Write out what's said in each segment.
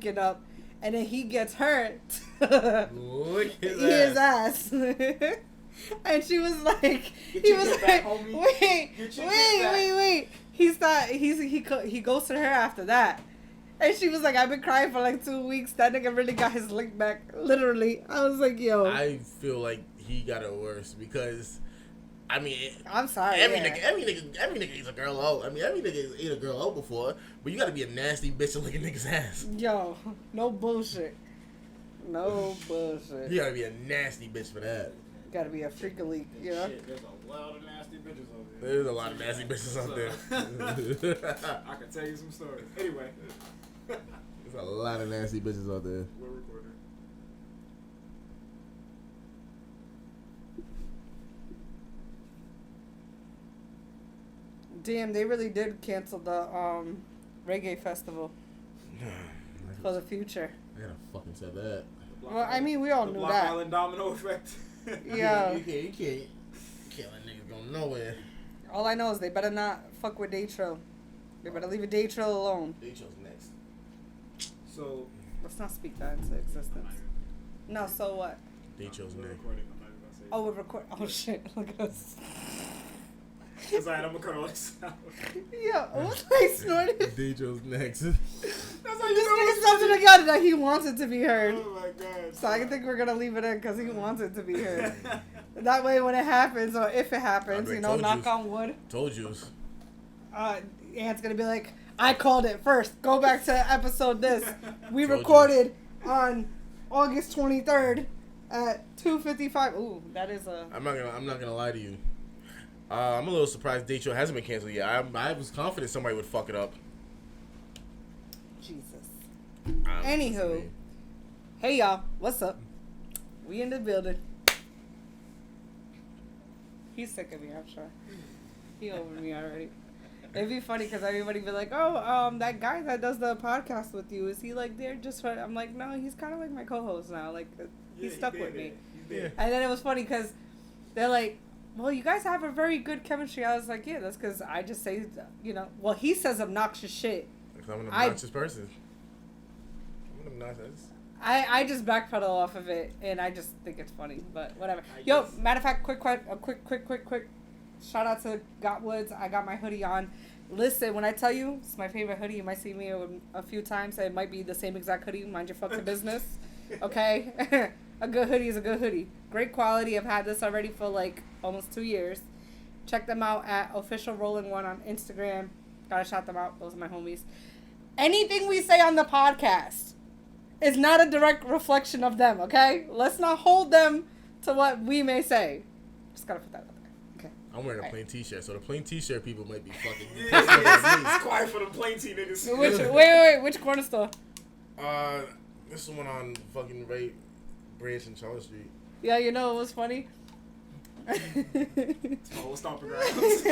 linking up, and then he gets hurt. Look at his ass. And she was like, wait. He ghosted her after that. And she was like, I've been crying for like 2 weeks. That nigga really got his link back. Literally. I was like, yo. I feel like he got it worse because, I mean, I'm sorry. Every nigga eats a girl out. I mean, every nigga ate a girl out before, but you gotta be a nasty bitch to lick a nigga's ass. Yo, no bullshit. No bullshit. You gotta be a nasty bitch for that. Gotta be a freak leak, you know? Shit, there's a lot of nasty bitches out there. There's a lot of nasty bitches out there. I can tell you some stories. Anyway. There's a lot of nasty bitches out there. We're recording. Damn, they really did cancel the reggae festival for the future. I gotta fucking say that. Well, I mean, we all knew Block that. Island domino effect. Yeah. You can't let niggas go nowhere. All I know is they better not fuck with Daytrill. They better leave a Daytrill alone. They chose next. So. Let's not speak that into existence. No, so what? They chose We're next. recording. I'm not even gonna say Oh, we're recording. Oh, shit. Look at us. It's alright, I'm gonna cut all this out. Yeah, what I snorted? They chose next. That's how you This know nigga it's something together that he wants it to be heard. Oh my god. So I think we're gonna leave it in because he wants it to be heard. That way, when it happens, or if it happens, I you know, told knock yous. on wood. Told yous. Ant's gonna be like, I called it first. Go back to episode this. We Told recorded on August 23rd at 2:55. Ooh, that is a. I'm not gonna lie to you. I'm a little surprised Daytrill hasn't been canceled yet. I was confident somebody would fuck it up. Jesus. Honestly. Anywho, hey y'all, what's up? We in the building. He's sick of me, I'm sure. He over me already. It'd be funny because everybody be like, oh, that guy that does the podcast with you, is he like there just for... I'm like, no, he's kind of like my co-host now. Like, he's stuck with me. Yeah. And then it was funny because they're like, well, you guys have a very good chemistry. I was like, yeah, that's because I just say, you know, well, he says obnoxious shit. Because I'm an obnoxious person. I'm an obnoxious. I just backpedal off of it, and I just think it's funny, but whatever. Yo, matter of fact, quick shout out to Gotwoods. I got my hoodie on. Listen, when I tell you it's my favorite hoodie, you might see me a few times. It might be the same exact hoodie. Mind your fucking business, okay? A good hoodie is a good hoodie. Great quality. I've had this already for like almost 2 years. Check them out at Official Rolling One on Instagram. Gotta shout them out. Those are my homies. Anything we say on the podcast is not a direct reflection of them, okay? Let's not hold them to what we may say. Just gotta put that out there. Okay. I'm wearing a plain t-shirt, so the plain t-shirt people might be fucking... It's quiet for the plain T niggas. Wait, which corner store? This one on fucking Ray Branch and Charlotte Street. Yeah, you know what was funny? Oh, stomping grounds.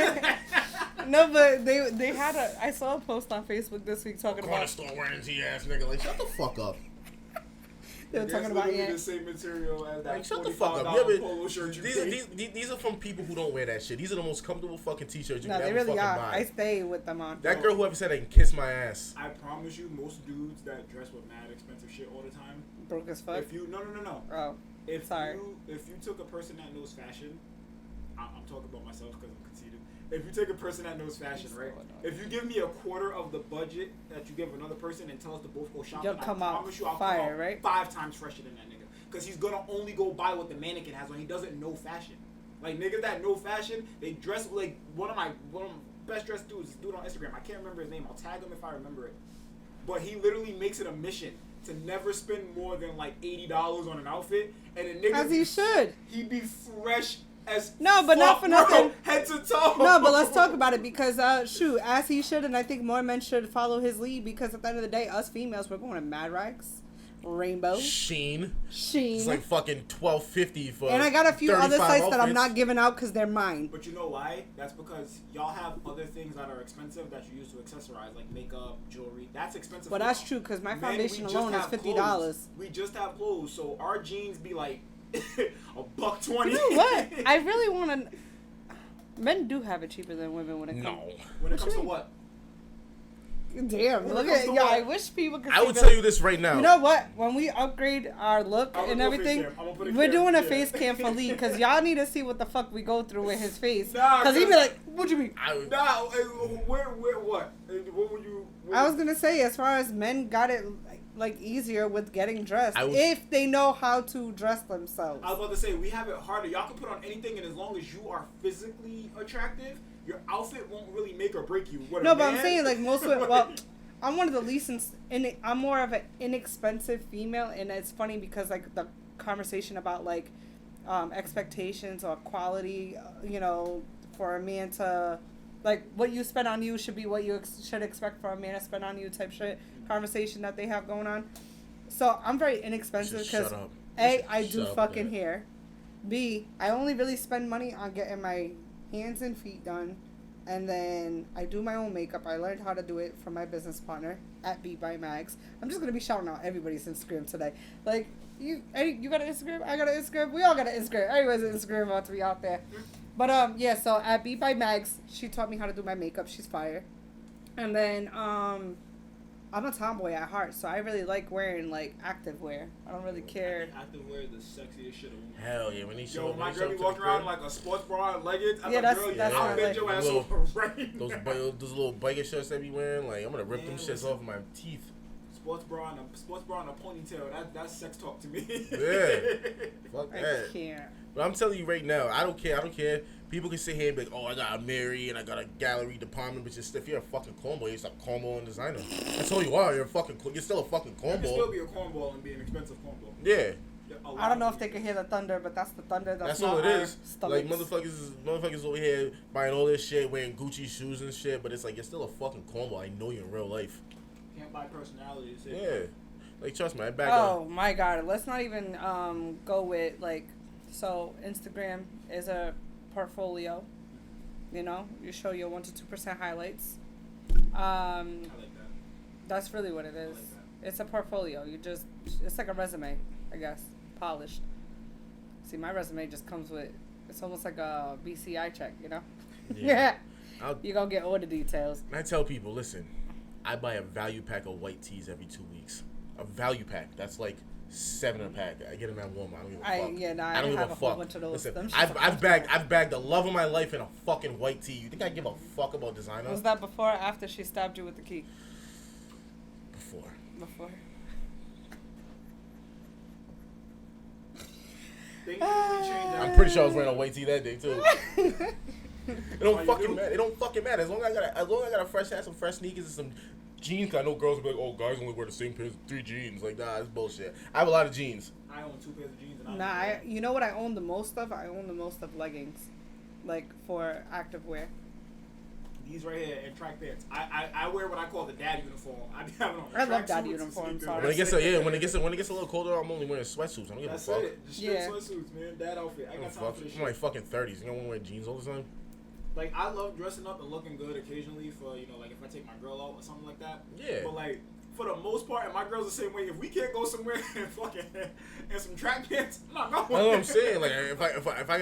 No, but they had I saw a post on Facebook this week talking Corner about... store wearing T-ass nigga. Like, shut the fuck up. They were talking about the same material as that. Like, shut the fuck up. Polo shirt you These are from people who don't wear that shit. These are the most comfortable fucking t-shirts you No, can they ever really fucking are. buy. I stay with them on. That girl who ever said I can kiss my ass. I promise you, most dudes that dress with mad expensive shit all the time. Broke as fuck. If you no. Oh, sorry. If you took a person that knows fashion, I'm talking about myself because I'm conceited. If you take a person that knows fashion, right? If you give me a quarter of the budget that you give another person and tell us to both go shopping, You'll come I out promise you I'll fire, come out right? 5 times fresher than that nigga. Because he's gonna only go buy what the mannequin has on. He doesn't know fashion. Like niggas that know fashion, they dress like one of my best dressed dudes. This dude on Instagram. I can't remember his name. I'll tag him if I remember it. But he literally makes it a mission to never spend more than like $80 on an outfit, and a nigga As he should. He be fresh as No, but not for nothing. head to toe. No, but let's talk about it because, shoot, as he should, and I think more men should follow his lead because at the end of the day, us females, we're going to Mad Rags, Rainbow, Sheen. Sheen. It's like fucking $12.50 for. And I got a few other 35 sites that I'm outfits. not giving out because they're mine. But you know why? That's because y'all have other things that are expensive that you use to accessorize, like makeup, jewelry. That's expensive. Well, for that's y'all. true because my Men, foundation we just alone is have $50. clothes. We just have clothes, so our jeans be like $120. You know what? I really want to. Men do have it cheaper than women when it comes. No. When it What comes you to mean? what? Damn, When it look comes at to yo. what? I wish people could. I see will this. tell you this right now. You know what? When we upgrade our look I'ma and do a face everything, cam. I'ma put a we're cam, doing a yeah. face cam for Lee because y'all need to see what the fuck we go through with his face. Nah, Because he be 'cause- like, "What you mean?" Nah, where, what? What would you? I was gonna say, as far as men got it like easier with getting dressed, I would- if they know how to dress themselves. I was about to say we have it harder. Y'all can put on anything, and as long as you are physically attractive, your outfit won't really make or break you. What, No, a but I'm man? saying like most of it. Well, I'm one of the least. I'm more of an inexpensive female, and it's funny because like the conversation about like expectations or quality, for a man to like what you spend on you should be what you should expect for a man to spend on you type shit conversation that they have going on. So I'm very inexpensive Just because shut up. A, I Shut do up fucking with that. hair. B, I only really spend money on getting my hands and feet done. And then I do my own makeup. I learned how to do it from my business partner at Beat by Mags. I'm just going to be shouting out everybody's Instagram today. Like, you got an Instagram? I got an Instagram? We all got an Instagram. Everybody's Instagram about to be out there. But, yeah, so at Beat by Mags, she taught me how to do my makeup. She's fire. And then, I'm a tomboy at heart, so I really like wearing like active wear. I don't really care. Active wear is the sexiest shit. Hell yeah, when he Yo, showed when my when he girl showed be to walking the around crib, like a sports bra and leggings, I'm Yeah, like, that's- girl, that's I'll not bend your like- ass Little- over right those now. those little biker shirts they be wearing, like I'm gonna rip them Man, shits listen. off my teeth. Sports bra and a ponytail. That's sex talk to me. Yeah. Fuck I that. can't. But I'm telling you right now, I don't care. People can sit here and be like, oh, I got a Mary and I got a gallery department, but just if you're a fucking cornball, you're just a cornball and designer. That's all you are. You're still a fucking You can still cornball. be a cornball and be an expensive cornball. Yeah. I don't know if they can hear the thunder, but that's the thunder. That's not all it our is. stomachs. Like motherfuckers over here buying all this shit, wearing Gucci shoes and shit, but it's like you're still a fucking cornball. I know you in real life. Can't buy personality. Yeah. Like trust me, I back Oh up. my god, let's not even go with like, so Instagram is a portfolio. You show your 1 to 2% highlights. I like that. That's really what it is. like It's a portfolio. It's like a resume, I guess, polished. See, my resume just comes with, it's almost like a BCI check, Yeah. Yeah. I'll- You gonna get all the details. And I tell people, listen, I buy a value pack of white tees every 2 weeks. A value pack. That's like 7 a pack. I get them at Walmart. I don't give a fuck. I don't give have a a whole fuck. bunch of those. Listen, Them shits I've are I've bagged the love of my life in a fucking white tee. You think I give a fuck about designer? Was that before or after she stabbed you with the key? Before. Before. Things really change. I'm pretty sure I was wearing a white tee that day too. It Oh, don't you fucking do? matter. It don't fucking matter. As long as I got a fresh hat, some fresh sneakers, and some jeans. 'Cause I know girls will be like, "Oh, guys only wear the same pair of 3 jeans." Like, nah, that's bullshit. I have a lot of jeans. I own 2 pairs of jeans. And You know what I own the most of? I own the most of leggings, like for active wear. These right here and track pants. I wear what I call the dad uniform. I be having on. I love tracksuits dad and uniform, sneakers. sorry. When it gets a little colder, I'm only wearing sweatsuits. I don't give That's a fuck. it. Just straight Yeah. sweatsuits, man. Dad outfit. I I'm, got time for this I'm like shit. fucking 30s. You don't want to wear jeans all the time? Like I love dressing up and looking good occasionally for like if I take my girl out or something like that. Yeah. But like for the most part, and my girl's the same way. If we can't go somewhere and fucking and some track pants, I'm not going. That's what I'm saying. Like if I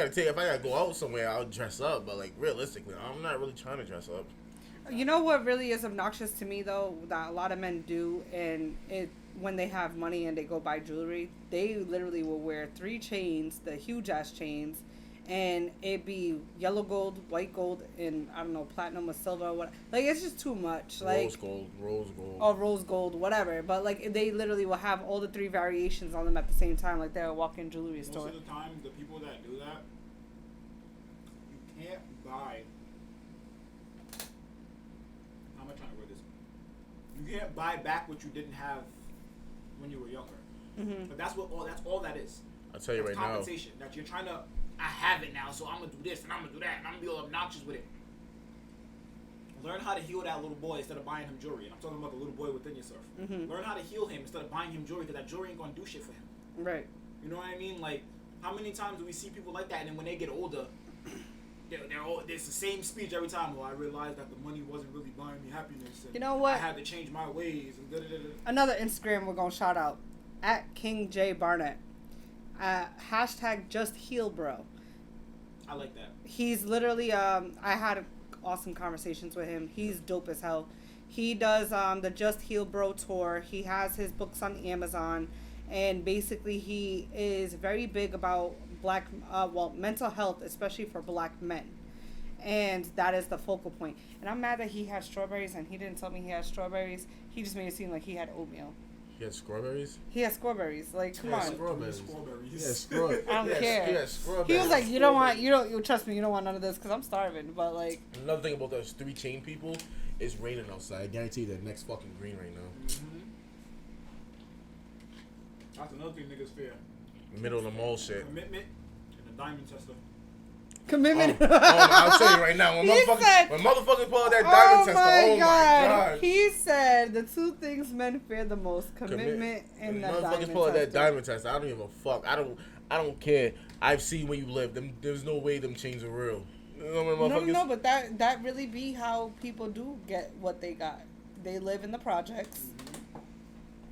gotta go out somewhere, I'll dress up. But like realistically, I'm not really trying to dress up. You know what really is obnoxious to me though, that a lot of men do, and when they have money and they go buy jewelry, they literally will wear 3 chains, the huge ass chains, and it be yellow gold, white gold, and I don't know, platinum or silver or what. Like it's just too much. Like Rose gold. or rose gold, whatever. But like they literally will have all the 3 variations on them at the same time, like they're a walk-in jewelry Most store. of the time, the people that do that, you can't buy. How am I trying to word this? You can't buy back what you didn't have when you were younger. Mm-hmm. But that's all that is. I'll tell you That's right now. compensation. That you're trying to. I have it now, so I'm gonna do this and I'm gonna do that and I'm gonna be all obnoxious with it. Learn how to heal that little boy instead of buying him jewelry. And I'm talking about the little boy within yourself. Mm-hmm. Learn how to heal him instead of buying him jewelry, because that jewelry ain't gonna do shit for him. Right. You know what I mean? Like, how many times do we see people like that, and then when they get older, it's the same speech every time. Well, I realized that the money wasn't really buying me happiness. And You know what? I had to change my ways. And da-da-da-da. Another Instagram we're gonna shout out at King J Barnett. Hashtag just heal bro. I like that. He's literally I had awesome conversations with him. He's dope as hell. He does the Just Heal Bro tour. He has his books on Amazon, and basically he is very big about mental health, especially for black men, and that is the focal point. And I'm mad that he has strawberries, and he didn't tell me he has strawberries. He just made it seem like he had oatmeal. He had strawberries? He has strawberries. Like, come on. Strawberries. Strawberries. Yeah, strawberries. I don't care. Yeah, strawberries. He was like, you trust me, you don't want none of this because I'm starving. But like, another thing about those 3 Chainz people, it's raining outside. I guarantee you they're next fucking green right now. Mm-hmm. That's another thing niggas fear. Middle of the mall shit. Commitment and a diamond tester. commitment. I'll tell you right now. When motherfuckers pull out that diamond tester, oh my god. He said the 2 things men fear the most: commitment and the diamond motherfuckers pull out that tester. diamond tester. I don't give a fuck. I don't care. I've seen where you live. There's no way them chains are real. You know what No, but that really be how people do get what they got. They live in the projects.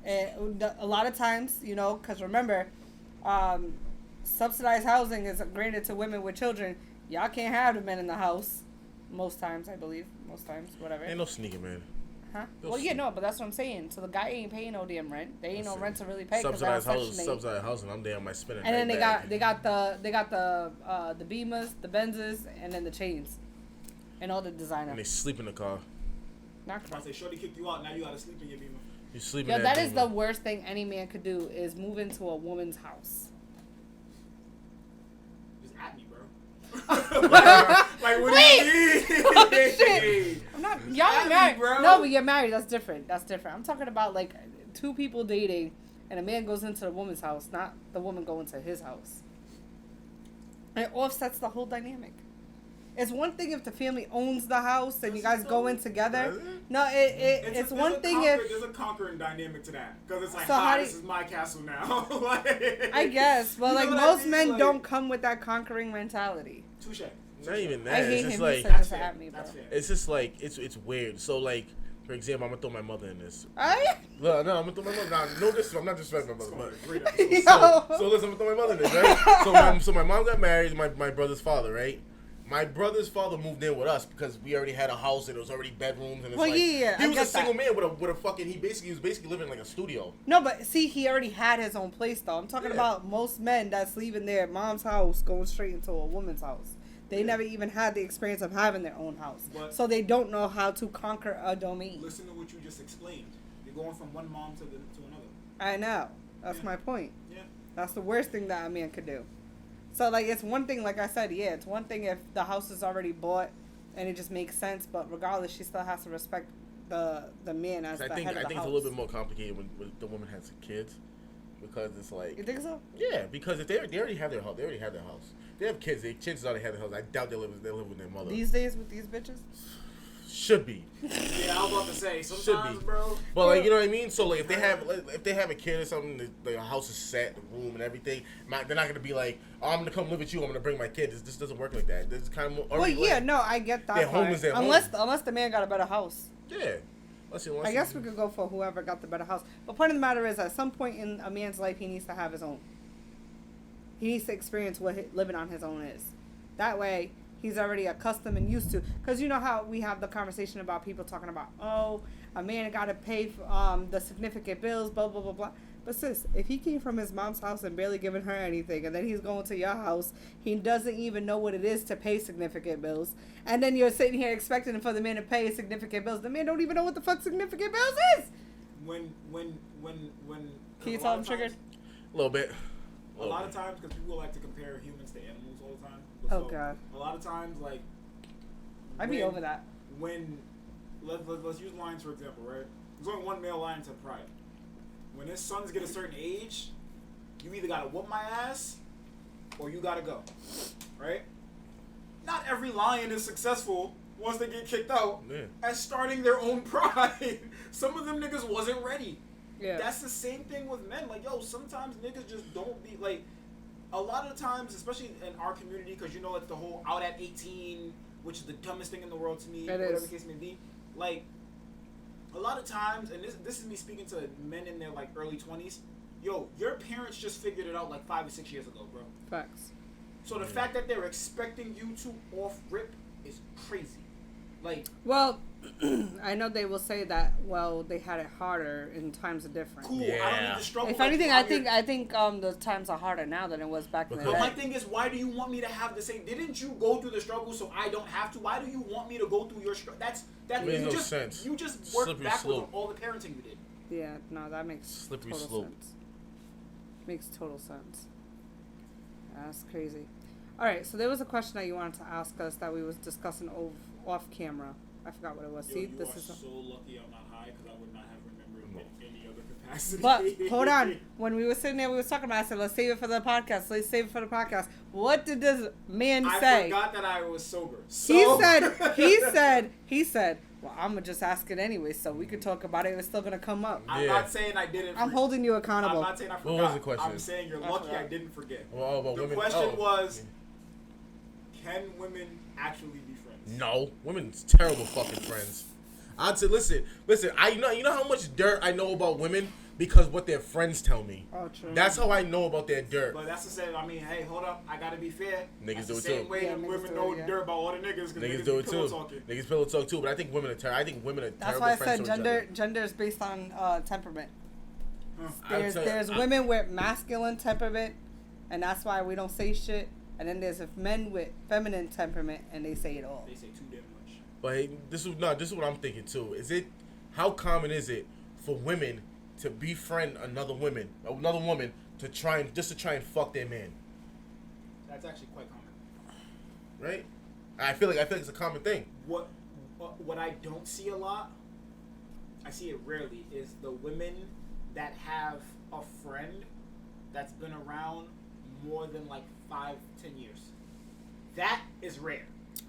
And a lot of times, because remember, subsidized housing is granted to women with children. Y'all can't have the men in the house. Most times, I believe. Most times, whatever. Ain't no sneaking, man. Huh? Well, yeah, no, but that's what I'm saying. So the guy ain't paying no damn rent. They ain't no rent to really pay. Subsidized housing. I'm there on my spinning. And then they got the Beamers, the Benzes, and then the chains, and all the designer. And they sleep in the car. If I say shorty kicked you out, now you gotta sleep in your Beamer. You sleep in Yo, that is Beamer. the worst thing any man could do is move into a woman's house. Just at me, bro. like what Wait! do you mean? Oh, shit. I'm not. Y'all at me, married, bro. No, but you're married. That's different. I'm talking about like 2 people dating, and a man goes into the woman's house, not the woman going to his house. It offsets the whole dynamic. It's one thing if the family owns the house and you guys go in together. No, it's one thing if there's a conquering dynamic to that because it's like, So this is my castle now. Like, I guess, but you like know what most I mean? men Like, don't come with that conquering mentality. Touche. Not even that. I hate It's him. just He like said this at me, bro. That's fair. it's just like it's weird. So like, for example, I'm gonna throw my mother in this. Right? No, I'm gonna throw my mother. No, I'm not disrespecting my mother. Great But, episode. so listen, I'm gonna throw my mother in this, right? So my mom got married. My brother's father, right? My brother's father moved in with us because we already had a house and it was already bedrooms and it's Well, like yeah, he I was a get single that. man with a fucking he was basically living in like a studio. No, but see, he already had his own place, though. I'm talking about most men that's leaving their mom's house going straight into a woman's house. They never even had the experience of having their own house. But- So they don't know how to conquer a domain. Listen to what you just explained. You're going from one mom to another. I know. That's Yeah. my point. Yeah. That's the worst thing that a man could do. So, like, it's one thing, like I said, it's one thing if the house is already bought and it just makes sense, but regardless, she still has to respect the man as the head of the house. I think it's a little bit more complicated when the woman has kids because it's like You think so? yeah, because if they already have their house, They have kids. Their kids already have their house. I doubt they live with their mother. These days with these bitches? Should be. Yeah, I was about to say Should sometimes, be. bro. But like, you know what I mean? So like, if they have a kid or something, the house is set, the room and everything. They're not gonna be like, oh, I'm gonna come live with you. I'm gonna bring my kid. This doesn't work like that. This is kind of more. Well, yeah, no, I get that. Their home part. is their unless home. unless the man got a better house. Yeah. I guess we could go for whoever got the better house. But point of the matter is, at some point in a man's life, he needs to have his own. He needs to experience what living on his own is. That way, he's already accustomed and used to. Because you know how we have the conversation about people talking about, oh, a man got to pay for, the significant bills, blah, blah, blah, blah. But sis, if he came from his mom's house and barely giving her anything, and then he's going to your house, he doesn't even know what it is to pay significant bills, and then you're sitting here expecting for the man to pay significant bills. The man don't even know what the fuck significant bills is. When Can you tell I'm triggered? A little bit. A lot of times, because people like to compare humans to animals all the time. Oh, God. A lot of times, like, I'd be over that. When let's use lions for example, right? There's only one male lion to pride. When his sons get a certain age, you either gotta whoop my ass or you gotta go, right? Not every lion is successful once they get kicked out at starting their own pride. Some of them niggas wasn't ready. Yeah. That's the same thing with men. Like, yo, sometimes niggas just don't be like. A lot of the times, especially in our community, because you know it's the whole out at 18, which is the dumbest thing in the world to me. Whatever the case may be. Like, a lot of times, and this is me speaking to men in their like early 20s. Yo, your parents just figured it out like 5 or 6 years ago, bro. Facts. So the fact that they're expecting you to off rip is crazy. Like, well, I know they will say that. Well, they had it harder in times of different. Cool. I don't Yeah. need to struggle. If like anything, you. I think the times are harder now than it was back in the Because- But day. my thing is, why do you want me to have the same? Didn't you go through the struggle so I don't have to? Why do you want me to go through your struggle? That Makes you no just sense. you just worked Slippery backwards slope. on all the parenting you did. Yeah, no, that makes Slippery total slope. sense. Makes total sense. That's crazy. All right, so there was a question that you wanted to ask us that we was discussing off camera. I forgot what it was. Yo, See, you this are is. so lucky I'm not high because I would not have remembered in any other capacity. But hold on, when we were sitting there, we was talking about. I said, "Let's save it for the podcast. Let's save it for the podcast." What did this man I say? forgot that I was sober. He said, "Well, I'm gonna just ask it anyway, so we could talk about it. It's still gonna come up." I'm Yeah. not saying I didn't. I'm forget. holding you I'm accountable. not saying I forgot. What was the question? I'm saying you're I lucky forgot. I didn't forget. Well, about The women. question oh. was, can women actually be friends? No, women's terrible fucking friends. I'd say, listen. You know how much dirt I know about women because what their friends tell me. Oh, true. That's how I know about their dirt. But that's the same. I mean, hey, hold up. I gotta be fair. Niggas That's do the it same too. way Yeah, that niggas women do know it, yeah. dirt about all the niggas. 'Cause Niggas be do it pillow too. talking. Niggas pillow talk too. But I think women are terrible. I think women are That's terrible why I friends said to each other. gender is based on temperament. I would There's say- women with masculine temperament, and that's why we don't say shit. And then there's men with feminine temperament, and they say it all. They say too damn much. But hey, this is what I'm thinking too. How common is it for women to befriend another woman to try and fuck their man, That's actually quite common. right? I feel like it's a common thing. What I don't see a lot, I see it rarely, is the women that have a friend that's been around more than like 5-10 years. That is rare.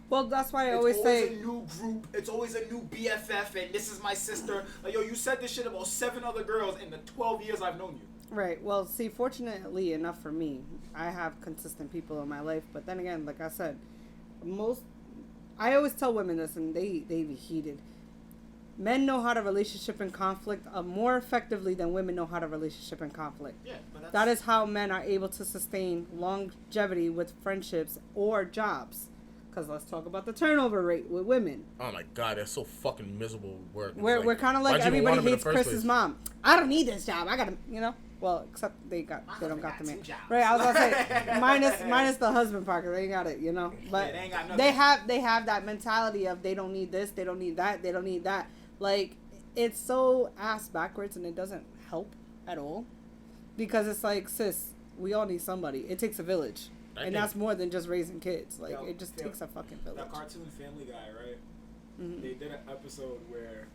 Well, that's why I It's always say. a new group. It's always a new BFF, and this is my sister. Like, yo, you said this shit about 7 other girls in the 12 years I've known you. Right. Well, see, fortunately enough for me, I have consistent people in my life. But then again, like I said, I always tell women this, and they be heated. Men know how to relationship in conflict more effectively than women know how to relationship in conflict. Yeah, but that's... That is how men are able to sustain longevity with friendships or jobs. Because let's talk about the turnover rate with women. Oh my god, that's so fucking miserable work. It's We're kind of like why'd you even everybody want him in hates the first Chris's place? mom. I don't need this job. I got to, well, except they don't husband got the got man. 2 jobs. Right, I was going to say, minus the husband part, 'cause they ain't got it, But Yeah, they ain't got nothing. they have that mentality of they don't need this, they don't need that, they don't need that. Like, it's so ass backwards and it doesn't help at all. Because it's like, sis, we all need somebody. It takes a village. And that's more than just raising kids. Like, it just takes a fucking village. That cartoon Family Guy, right? Mhm. They did an episode where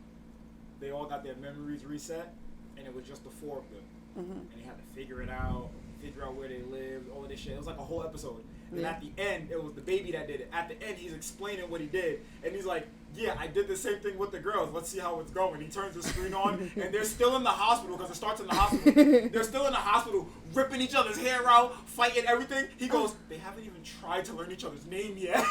they all got their memories reset, and it was just the 4 of them. Mhm. And they had to figure out where they lived, all of this shit. It was like a whole episode. And Yeah. at the end, it was the baby that did it. At the end, he's explaining what he did. And he's like, yeah, I did the same thing with the girls. Let's see how it's going. He turns the screen on, and they're still in the hospital because it starts in the hospital. They're still in the hospital, ripping each other's hair out, fighting everything. He goes, they haven't even tried to learn each other's name yet.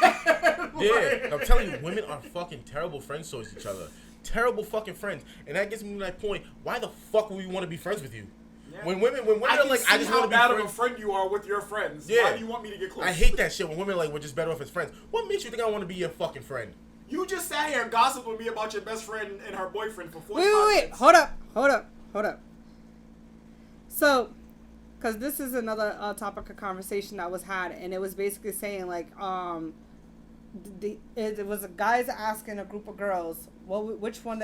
Yeah, I'm telling you, women are fucking terrible friends towards each other. Terrible fucking friends. And that gets me to that point. Why the fuck would we want to be friends with you? Yeah. When women I are can like, see I just how want to be bad of a friends. friend you are with your friends. Yeah. Why do you want me to get close? I hate that shit when women are like, we're just better off as friends. What makes you think I want to be your fucking friend? You just sat here and gossiped with me about your best friend and her boyfriend for 45 Wait. minutes. Hold up. So, because this is another topic of conversation that was had, and it was basically saying, like, it was guys asking a group of girls, which one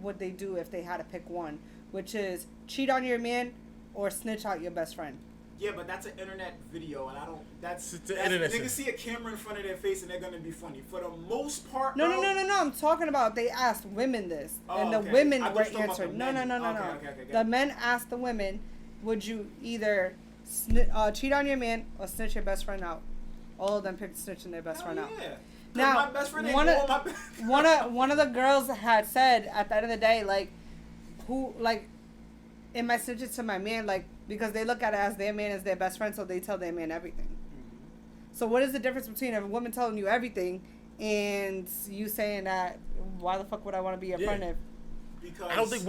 would they do if they had to pick one, which is cheat on your man or snitch out your best friend. Yeah, but that's an internet video, and I don't. It's an that's internet niggas thing. see a camera in front of their face and they're gonna be funny. For the most part, No. bro, I'm talking about they asked women this, Oh, and the okay. women I thought were you were talking about answering. the No. men. Okay, The got it. men asked the women, would you either cheat on your man or snitch your best friend out? All of them picked snitching their best Hell friend out. yeah. 'Cause Now, my best friend ain't one going of- my best. one of the girls had said at the end of the day, like, who, like, am I snitching to my man, like, because they look at it as their man is their best friend, so they tell their man everything. So what is the difference between a woman telling you everything and you saying that, why the fuck would I want to be your Yeah. friend if? Because I think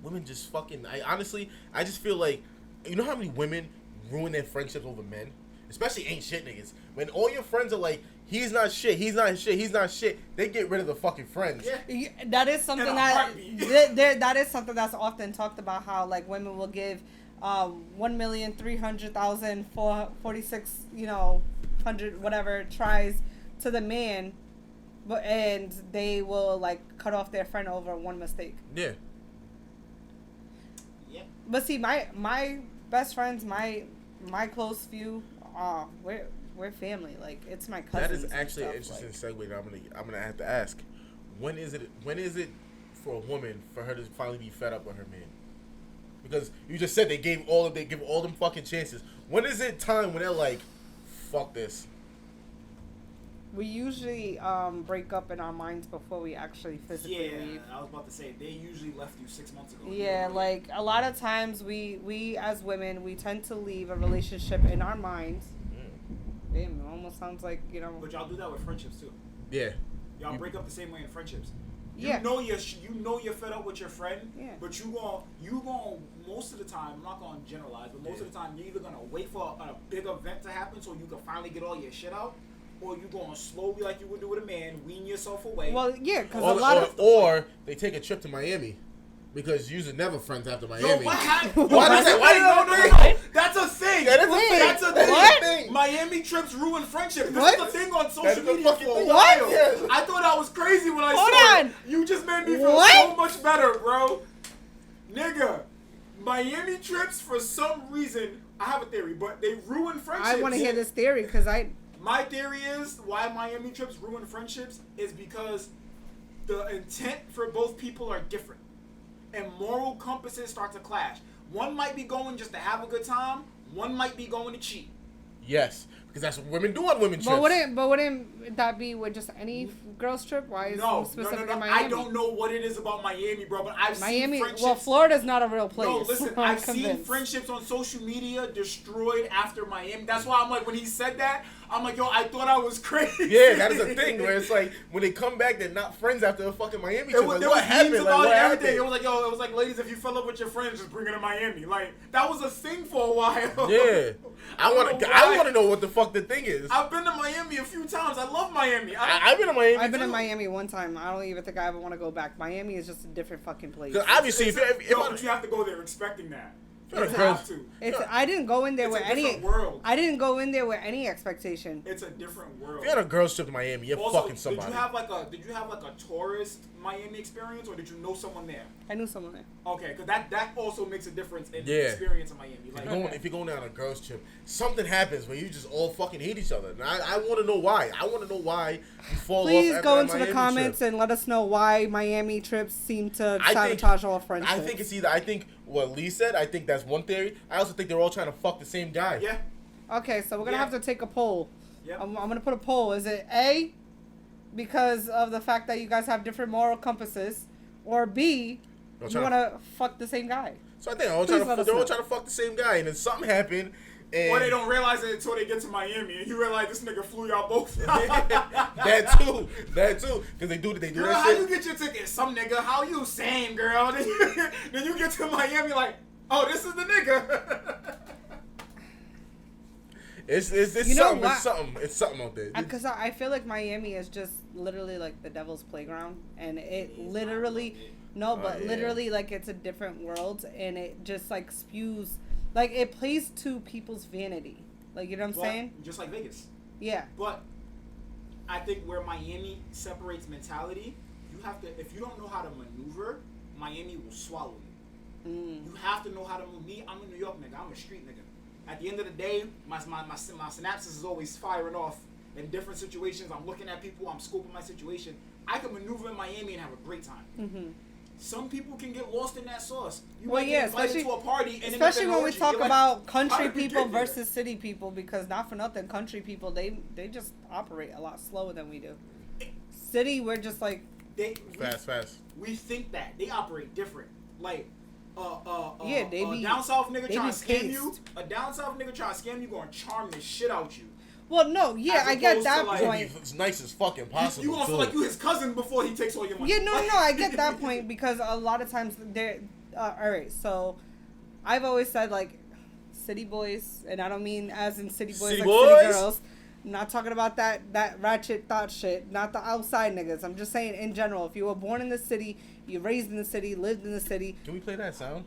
women just fucking, I just feel like, you know how many women ruin their friendships over men? especially ain't shit niggas. When all your friends are like, he's not shit, he's not shit, he's not shit, they get rid of the fucking friends. Yeah. That is something In a that heartbeat. that is something that's often talked about. How like women will give 1,300,000 for 46 hundred whatever tries to the man, but and they will like cut off their friend over one mistake. Yeah. Yeah. But see, my best friends, my close few, we're family. Like it's my cousins. That is actually an and interesting stuff, segue that I'm gonna have to ask. When is it for a woman for her to finally be fed up with her man? Because you just said they give all them fucking chances. When is it time when they're like, fuck this? We usually break up in our minds before we actually physically Yeah, leave. I was about to say they usually left you 6 months ago. Yeah, like a lot of times we as women we tend to leave a relationship in our minds. Damn, it almost sounds like But y'all do that with friendships too. Yeah. Y'all break up the same way in friendships. You Yeah. know you're fed up with your friend. Yeah. But you gon' most of the time. I'm not gonna generalize, but most of the time you're either gonna wait for a big event to happen so you can finally get all your shit out, or you gonna slowly like you would do with a man, wean yourself away. Well, yeah, because a lot of or they take a trip to Miami. Because you're never friends after Miami. Yo, what happened? Why does that? Why No, no, that's a thing. That is a Wait, thing. That's a That is what? a thing. Miami trips ruin friendship. This What? is a thing on That social is a media fucking for a thing. while. What? Yes. I thought I was crazy when I Hold saw on. it. You just made me feel What? so much better, bro. Nigga, Miami trips for some reason, I have a theory, but they ruin friendships. I want to hear this theory because My theory is why Miami trips ruin friendships is because the intent for both people are different. And moral compasses start to clash. One might be going just to have a good time. One might be going to cheat. Yes, because that's what women do on women trips. But wouldn't that be with just any girls trip? Why is No, it specifically no. Miami? I don't know what it is about Miami, bro, but I've seen Miami. friendships. Well, Florida's not a real place. No, listen, I'm I've seen convinced. friendships on social media destroyed after Miami. That's why I'm like, when he said that, I'm like, yo, I thought I was crazy. Yeah, that is a thing where it's like when they come back, they're not friends after a fucking Miami trip. Like, There what was happened? memes Like, about what it, everything. It happened? was like, ladies, if you fell up with your friends, just bring it to Miami. Like, that was a thing for a while. Yeah, I want to know what the fuck the thing is. I've been to Miami a few times. I love Miami. I've been to Miami. I've been too. in Miami one time. I don't even think I ever want to go back. Miami is just a different fucking place. 'Cause obviously, if But you have to go there expecting that. You Girls- have to. I didn't go in there It's with a any. different world. I didn't go in there with any expectation. It's a different world. if you're on a girls trip to Miami, you're Also, fucking somebody. Did you have like a tourist Miami experience, or did you know someone there? I knew someone there. Okay, because that also makes a difference in Yeah. the experience in Miami. Like, If you're going down on a girls trip, something happens where you just all fucking hate each other. And I want to know why. I want to know why you fall off. Please after go that into the Miami comments trip. and let us know why Miami trips seem to I think- sabotage all friendships. I think it's either. I think what Lee said. I think that's one theory. I also think they're all trying to fuck the same guy. yeah, Okay, so we're gonna Yeah. have to take a poll. Yep. I'm gonna put a poll. Is it A, because of the fact that you guys have different moral compasses, or B, They're you trying wanna fuck the same guy? So I think they're all, Please let us they're all know. trying to fuck the same guy, and then something happened. And or they don't realize it until they get to Miami, and you realize this nigga flew y'all both. that too, because they do Girl, that how shit. you get your ticket? Some nigga, how you same girl? Then you get to Miami like, oh, this is the nigga. It's You know something. what? It's something out there. Because I feel like Miami is just literally like the devil's playground, and it literally, no, but yeah. literally like it's a different world, and it just like spews, like it plays to people's vanity. Like, you know what I'm Well, saying? just like Vegas. Yeah. But I think where Miami separates mentality, you have to, if you don't know how to maneuver, Miami will swallow you. You have to know how to move. Me, I'm a New York nigga. I'm a street nigga. At the end of the day, my synapses is always firing off in different situations. I'm looking at people. I'm scoping my situation. I can maneuver in Miami and have a great time. Mm-hmm. Some people can get lost in that sauce. You Well, might yeah, get invited especially- to a party, and Especially when we talk about how country did we people get here? versus city people, because not for nothing, country people they just operate a lot slower than we do. City, we're just like, Fast. We think that they operate different. Like, Yeah, they be- down south nigga they trying be to scam you. paced. A down south nigga trying to scam you, gonna charm the shit out you. well, no, yeah, As I get opposed to, that like- point. It's nice as fucking possible. You gonna feel too. like you his cousin before he takes all your money. Yeah, no, I get that point, because a lot of times they're all right. So I've always said, like, city boys, and I don't mean as in city boys City like boys? city girls. I'm not talking about that ratchet thought shit. Not the outside niggas. I'm just saying in general. If you were born in the city, you raised in the city, lived in the city. Can we play that sound?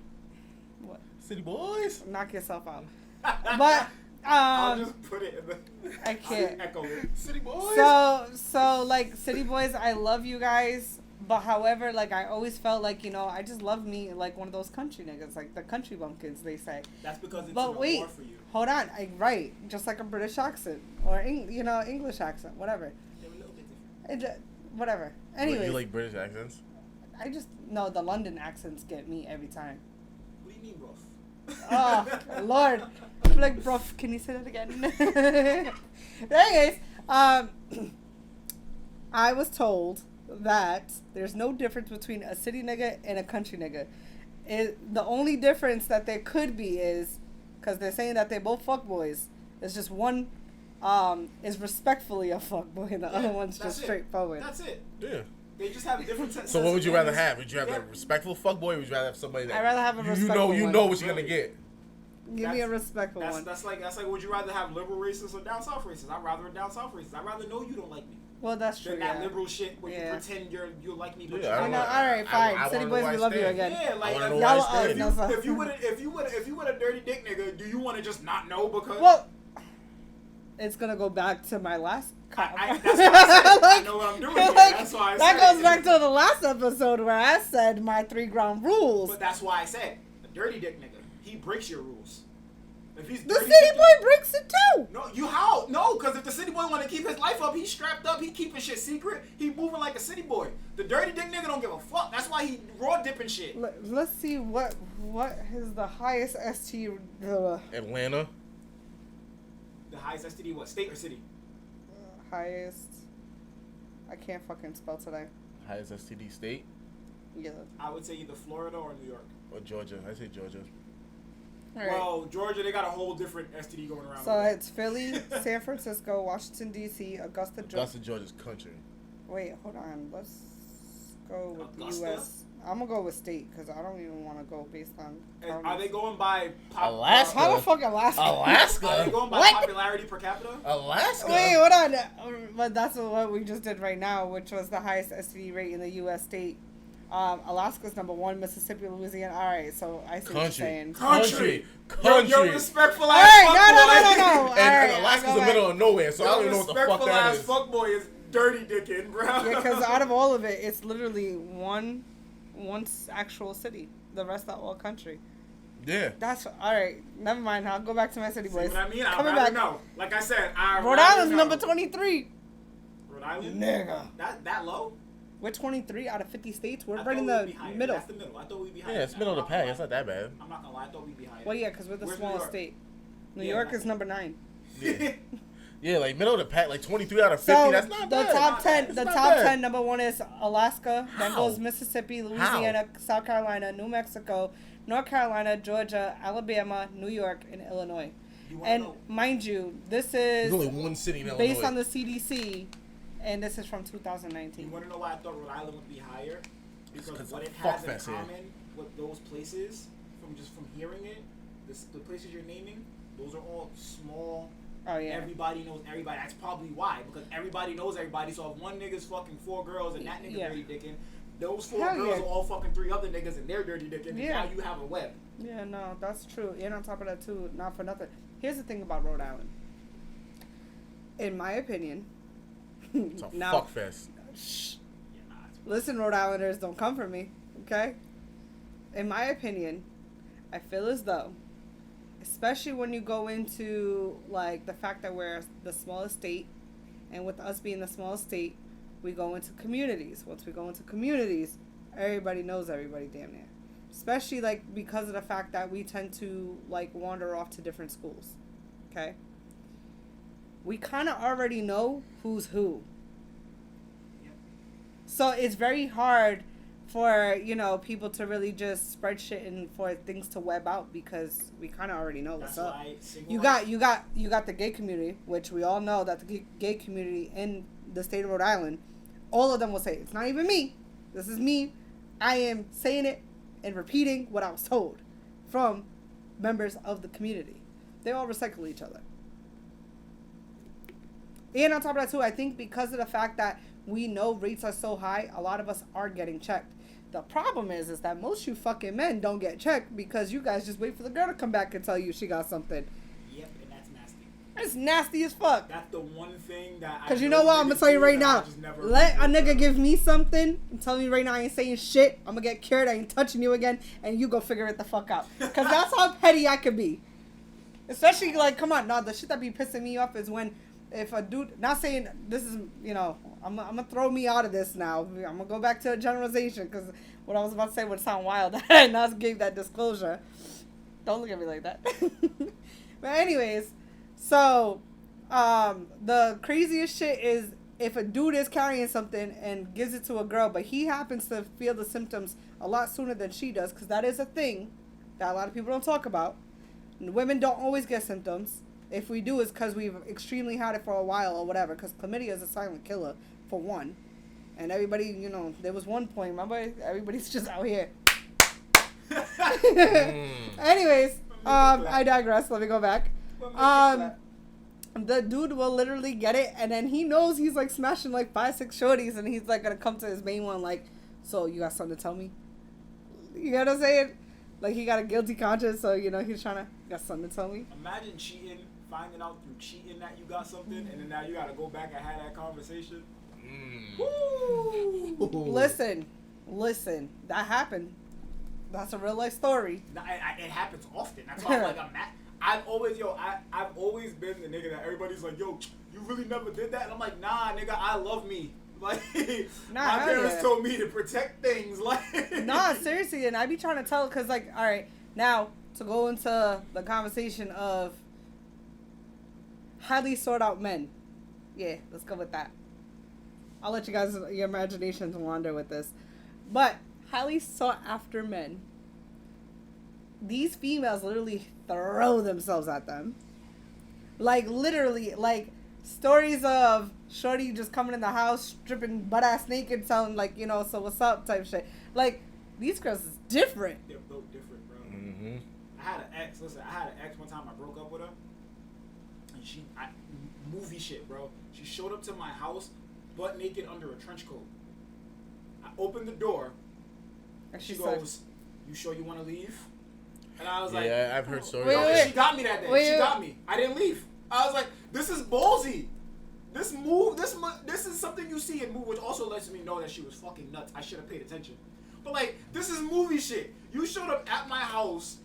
What? City boys. Knock yourself out. But I'll just put it in the. I can't. Echo it. City boys. So like city boys, I love you guys. But however, like I always felt like, you know, I just love me like one of those country niggas, like the country bumpkins they say. That's because it's But an wait, award for you. hold on, right, just like a British accent or English accent, whatever. They're a little bit different. Whatever. Wait, Anyways, you like British accents? I just no, the London accents get me every time. What do you mean, rough? Oh Lord, I'm like, bro, can you say that again? Anyways, I was told that there's no difference between a city nigga and a country nigga. The only difference that there could be is because they're saying that they both fuck boys. It's just one is respectfully a fuck boy and the other one's that's just it. straightforward. That's it. Yeah. They just have different. So what would you rather have? Would you rather Yeah. have a respectful fuckboy, or would you rather have somebody that I'd rather have a you respectful know one. what you're gonna get? Give me a respectful one. That's like would you rather have liberal racists or down south racists? I'd rather a down south racist. I'd rather know you don't like me. Well, that's true. Than that Yeah. liberal shit where Yeah. you pretend you like me, but Yeah, I You you know, don't. all right, fine. I City wanna know boys, where we I love you stand. again. Yeah, like I wanna if know you- where I Y'all stand. are- no, if you would a dirty dick nigga, do you want to just not know because? Well, it's gonna go back to my last. that's why I said I know what I'm doing. Here. Like, That's why I that said goes it. back to the last episode where I said my 3 ground rules. But that's why I said a dirty dick nigga. He breaks your rules. If he's The dirty city dick- boy breaks it too. No, you how? No, because if the city boy want to keep his life up, he's strapped up. He keeping shit secret. He moving like a city boy. The dirty dick nigga don't give a fuck. That's why he raw dipping shit. Let's see what is the highest ST Atlanta. The highest STD, what state or city? highest. I can't fucking spell today. Highest STD state Yeah. I would say either Florida or New York. or Georgia? I say Georgia. All right. Well, Georgia, they got a whole different STD going around. So it's Philly, San Francisco, Washington D.C., Augusta, Georgia. Augusta, Georgia's country. Wait, hold on. Let's go with Augusta? U.S. I'm gonna go with state because I don't even want to go based on. Are they going by Alaska? How the fuck Alaska? Alaska? Are they going by What? popularity per capita? Alaska. Wait, hold on. But that's what we just did right now, which was the highest STD rate in the U.S. state. Alaska's number 1, Mississippi, Louisiana. All right, so I see what you're Country. saying. Country. You're respectful All ass right, no. fuckboy. All And right, Alaska's I the go middle back. of nowhere, so I don't even know what the fuck Respectful that ass is. fuckboy is dirty dicking, bro. Yeah, because out of all of it, it's literally one actual city. The rest are all country. Yeah. That's all right. Never mind. I'll go back to my city See boys. what I mean? I'd Coming rather back. know. Like I said, Rhode Island's number 23. Rhode Island? Nigga. That low? We're 23 out of 50 states. We're I right in thought the we'd be higher. middle. That's the middle. I thought we'd be higher. Yeah, it's than middle that. of the pack. It's not that bad. I'm not gonna lie. I thought we'd be higher. Well, yeah, because we're the Where's New smallest York? state. New Yeah, York like- is number 9. Yeah. Yeah, like middle of the pack, like 23 out of 50. So That's not the bad. top Not 10, bad. the It's not top bad. 10. Number 1 is Alaska. Then How? goes Mississippi, Louisiana, South Carolina, New Mexico, North Carolina, Georgia, Alabama, New York, and Illinois. You wanna And know? mind you, this There's is only one city in Illinois. based on the CDC, and this is from You 2019. want to know why I thought Rhode Island would be higher? It's Because 'cause what of it has in fuckfest here. common with those places, from hearing it, the places you're naming, those are all small. Oh yeah. Everybody knows everybody. That's probably why. Because everybody knows everybody. So if one nigga's fucking 4 girls and that nigga Yeah. dirty dicking, those 4 Hell girls yeah. are all fucking 3 other niggas and they're dirty dicking. Yeah. And now you have a web. Yeah, no, that's true. And on top of that, too, not for nothing. Here's the thing about Rhode Island. In my opinion, It's a now, fuck fest. shh, Yeah, nah, it's listen, Rhode Islanders, don't come for me, okay? In my opinion, I feel as though, especially when you go into, like, the fact that we're the smallest state, and with us being the smallest state, we go into communities. Once we go into communities, everybody knows everybody damn near. Especially, like, because of the fact that we tend to, like, wander off to different schools, okay? We kind of already know who's who. Yep. So it's very hard for, you know, people to really just spread shit and for things to web out because we kind of already know what's That's up. why single You got the gay community, which we all know that the gay community in the state of Rhode Island, all of them will say, it's not even me. This is me. I am saying it and repeating what I was told from members of the community. They all recycle each other. And on top of that, too, I think because of the fact that we know rates are so high, a lot of us are getting checked. The problem is that most you fucking men don't get checked because you guys just wait for the girl to come back and tell you she got something. Yep, and that's nasty. It's nasty as fuck. That's the one thing that. Because you know what? I'm going to tell you right now. Let a nigga give me something. I'm telling you right now, I ain't saying shit. I'm going to get cured. I ain't touching you again. And you go figure it the fuck out. Because that's how petty I could be. Especially, like, come on. No, the shit that be pissing me off is when, if a dude, not saying this is, you know, I'm going to throw me out of this now. I'm going to go back to a generalization because what I was about to say would sound wild. I not gave that disclosure. Don't look at me like that. But anyways, so the craziest shit is if a dude is carrying something and gives it to a girl, but he happens to feel the symptoms a lot sooner than she does, because that is a thing that a lot of people don't talk about. And women don't always get symptoms. If we do, it's because we've extremely had it for a while or whatever, because chlamydia is a silent killer, for one. And everybody, you know, there was one point, remember? Everybody's just out here. Anyways, I digress. Let me go back. The dude will literally get it, and then he knows he's like smashing like 5-6 shorties, and he's like gonna come to his main one like, so you got something to tell me? You know what I'm saying? Like he got a guilty conscience, so you know he's trying to, got something to tell me? Imagine cheating, finding out through cheating that you got something, and then now you gotta go back and have that conversation. Woo! Listen, that happened. That's a real life story. It happens often. That's why I'm like, I've always been the nigga that everybody's like, yo, you really never did that? And I'm like, nah, nigga, I love me. Like, my parents told me to protect things. Like, nah, seriously, and I be trying to tell, cause like, all right, now to go into the conversation of highly sought out men. Yeah, let's go with that. I'll let you guys, your imaginations wander with this. But highly sought after men. These females literally throw themselves at them. Like, literally, like, stories of shorty just coming in the house, stripping butt-ass naked, telling, like, you know, so what's up type shit. Like, these girls is different. They're both different, bro. Mm-hmm. I had an ex one time, I broke up with her. And movie shit, bro. She showed up to my house butt naked under a trench coat. I opened the door. And she goes, "You sure you want to leave?" And I was like, "Yeah, I've heard stories." Wait. She got me that day. She got me. I didn't leave. I was like, "This is ballsy. This is something you see in movies," which also lets me know that she was fucking nuts. I should have paid attention. But like, this is movie shit. You showed up at my house.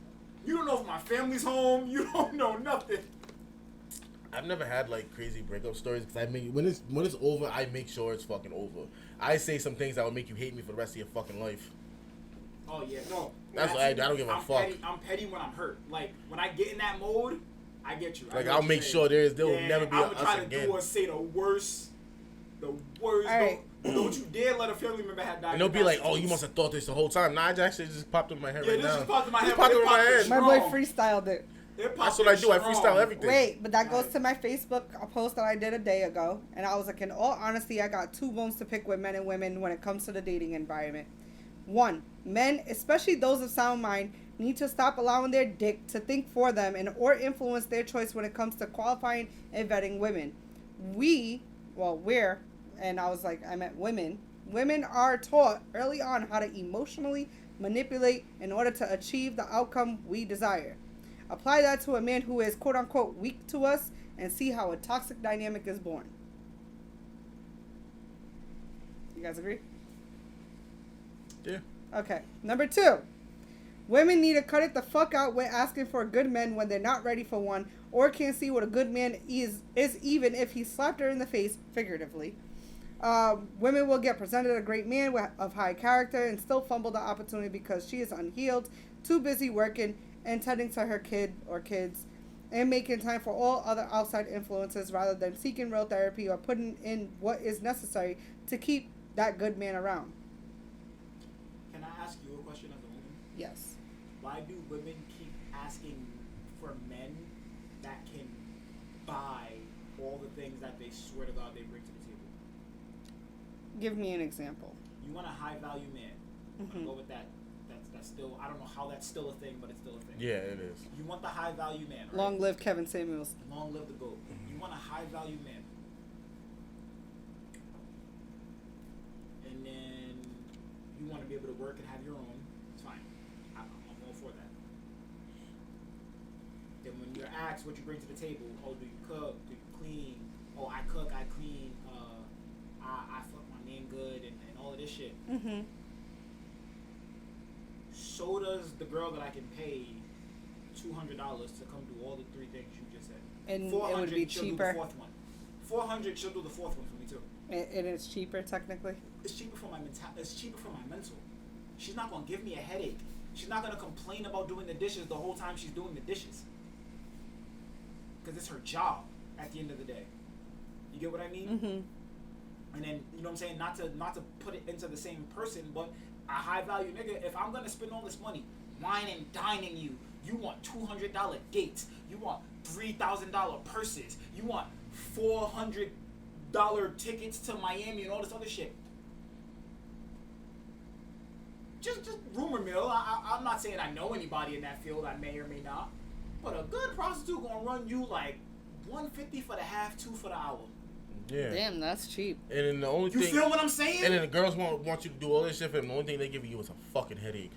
You don't know if my family's home. You don't know nothing. I've never had like crazy breakup stories because I mean when it's over, I make sure it's fucking over. I say some things that will make you hate me for the rest of your fucking life. Oh yeah, no. That's why I don't give a fuck. I'm petty when I'm hurt. Like when I get in that mode, I get you. Like I'll make sure there will never be I'm us try to again. do or say the worst. Right. Don't you dare let a family member have died. And they'll be like, "Oh, you must have thought this the whole time." Nah, it actually just popped in my head right now. Just popped in my head. My boy freestyled it. That's what I do. I freestyle everything. Wait, but that goes to my Facebook post that I did a day ago. And I was like, in all honesty, I got 2 bones to pick with men and women when it comes to the dating environment. 1, men, especially those of sound mind, need to stop allowing their dick to think for them or influence their choice when it comes to qualifying and vetting women. And I was like, I meant women. Women are taught early on how to emotionally manipulate in order to achieve the outcome we desire. Apply that to a man who is quote-unquote weak to us and see how a toxic dynamic is born. You guys agree? Yeah. Okay. Number 2. Women need to cut it the fuck out with asking for good men when they're not ready for one or can't see what a good man is even if he slapped her in the face, figuratively. Women will get presented a great man of high character and still fumble the opportunity because she is unhealed, too busy working and tending to her kid or kids, and making time for all other outside influences rather than seeking real therapy or putting in what is necessary to keep that good man around. Can I ask you a question as a woman? Yes. Why do women keep asking for men that can buy all the things that they swear to God they bring to the table? Give me an example. You want a high value man. Mm-hmm. Go with that still, I don't know how that's still a thing, but it's still a thing. Yeah, it is. You want the high value man, right? Long live Kevin Samuels. Long live the GOAT. You want a high value man. And then you want to be able to work and have your own. It's fine. I'm all for that. Then when you're asked what you bring to the table, oh, do you cook? Do you clean? Oh, I cook, I clean. I fuck my man good and all of this shit. Mm-hmm. So does the girl that I can pay $200 to come do all the three things you just said. And it would be she'll cheaper. do the fourth one. $400, she'll do the fourth one for me too. And it's cheaper technically. It's cheaper for my It's cheaper for my mental. She's not gonna give me a headache. She's not gonna complain about doing the dishes the whole time she's doing the dishes. Because it's her job at the end of the day. You get what I mean? Mm-hmm. And then, you know what I'm saying? Not to put it into the same person, but a high value nigga, if I'm gonna spend all this money wine and dining you, you want $200 dates, you want $3,000 purses, you want $400 tickets to Miami and all this other shit. Just rumor mill. I'm not saying I know anybody in that field. I may or may not. But a good prostitute gonna run you like $150 for the half, $2 for the hour. Yeah. Damn, that's cheap. And then the only You thing. feel what I'm saying? And then the girls want you to do all this shit, and the only thing they give you is a fucking headache.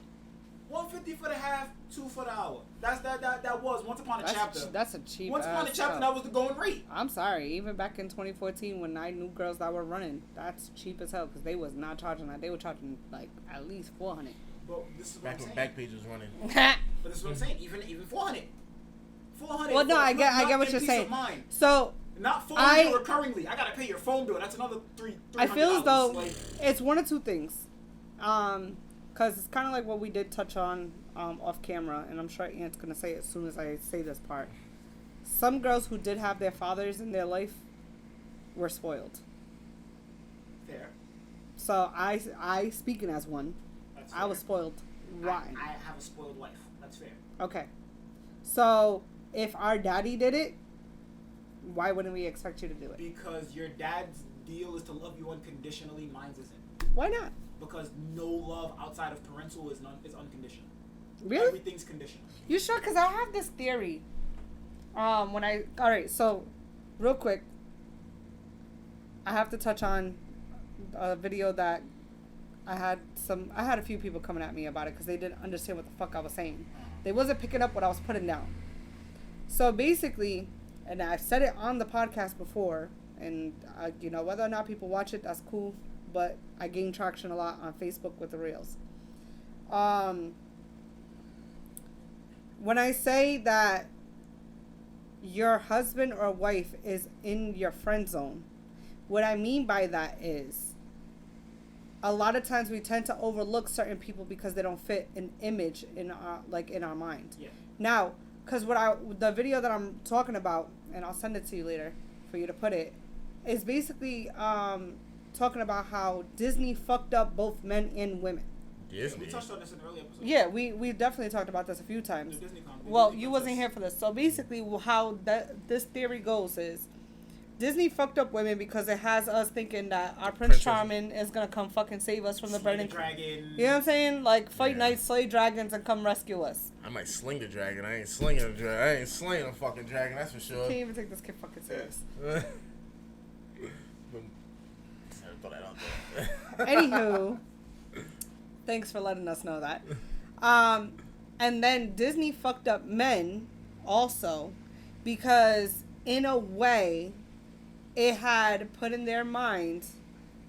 $150 for the half, $2 for the hour. That was once upon a chapter. That's a cheap. Once upon a chapter, that was the going rate. I'm sorry. Even back in 2014, when I knew girls that were running, that's cheap as hell because they was not charging that. They were charging like at least $400. But this is what Back I'm when saying. Backpage was running. But this is what I'm saying. Even $400. $400. Well, no, I get not what in you're peace saying. of mind. So Not $400 recurringly. I gotta pay your phone bill. That's another $300. I feel as though like, it's one of two things. Because it's kind of like what we did touch on off camera, and I'm sure Ant's going to say it as soon as I say this part. Some girls who did have their fathers in their life were spoiled. fair. So I speaking as one, That's I was fair. spoiled. Right. I have a spoiled wife. That's fair. Okay. So if our daddy did it, why wouldn't we expect you to do it? Because your dad's deal is to love you unconditionally. Mine's isn't. Why not? Because no love outside of parental is unconditional. Really? Everything's conditional. You sure? Because I have this theory. Alright, so real quick, I have to touch on a video that I had a few people coming at me about it because they didn't understand what the fuck I was saying. They wasn't picking up what I was putting down. So basically, and I've said it on the podcast before, and whether or not people watch it, that's cool. But I gain traction a lot on Facebook with the reels. When I say that your husband or wife is in your friend zone, what I mean by that is a lot of times we tend to overlook certain people because they don't fit an image in our mind. Yeah. Now, because the video that I'm talking about, and I'll send it to you later for you to put it, is basically talking about how Disney fucked up both men and women. Disney. We touched on this in an earlier episode. Yeah, we definitely talked about this a few times. The Disney comedy. Well, Disney you wasn't princess. here for this. So basically, how this theory goes is Disney fucked up women because it has us thinking that our Prince Princess. Charming is gonna come fucking save us from the Slay burning. dragon. You know what I'm saying? Like fight Yeah. knights, slay dragons, and come rescue us. I might sling the dragon. I ain't slinging a dragon. I ain't slaying a fucking dragon. That's for sure. Can't even take this kid fucking serious. I throw that out there. Anywho, thanks for letting us know that. And then Disney fucked up men also because in a way it had put in their mind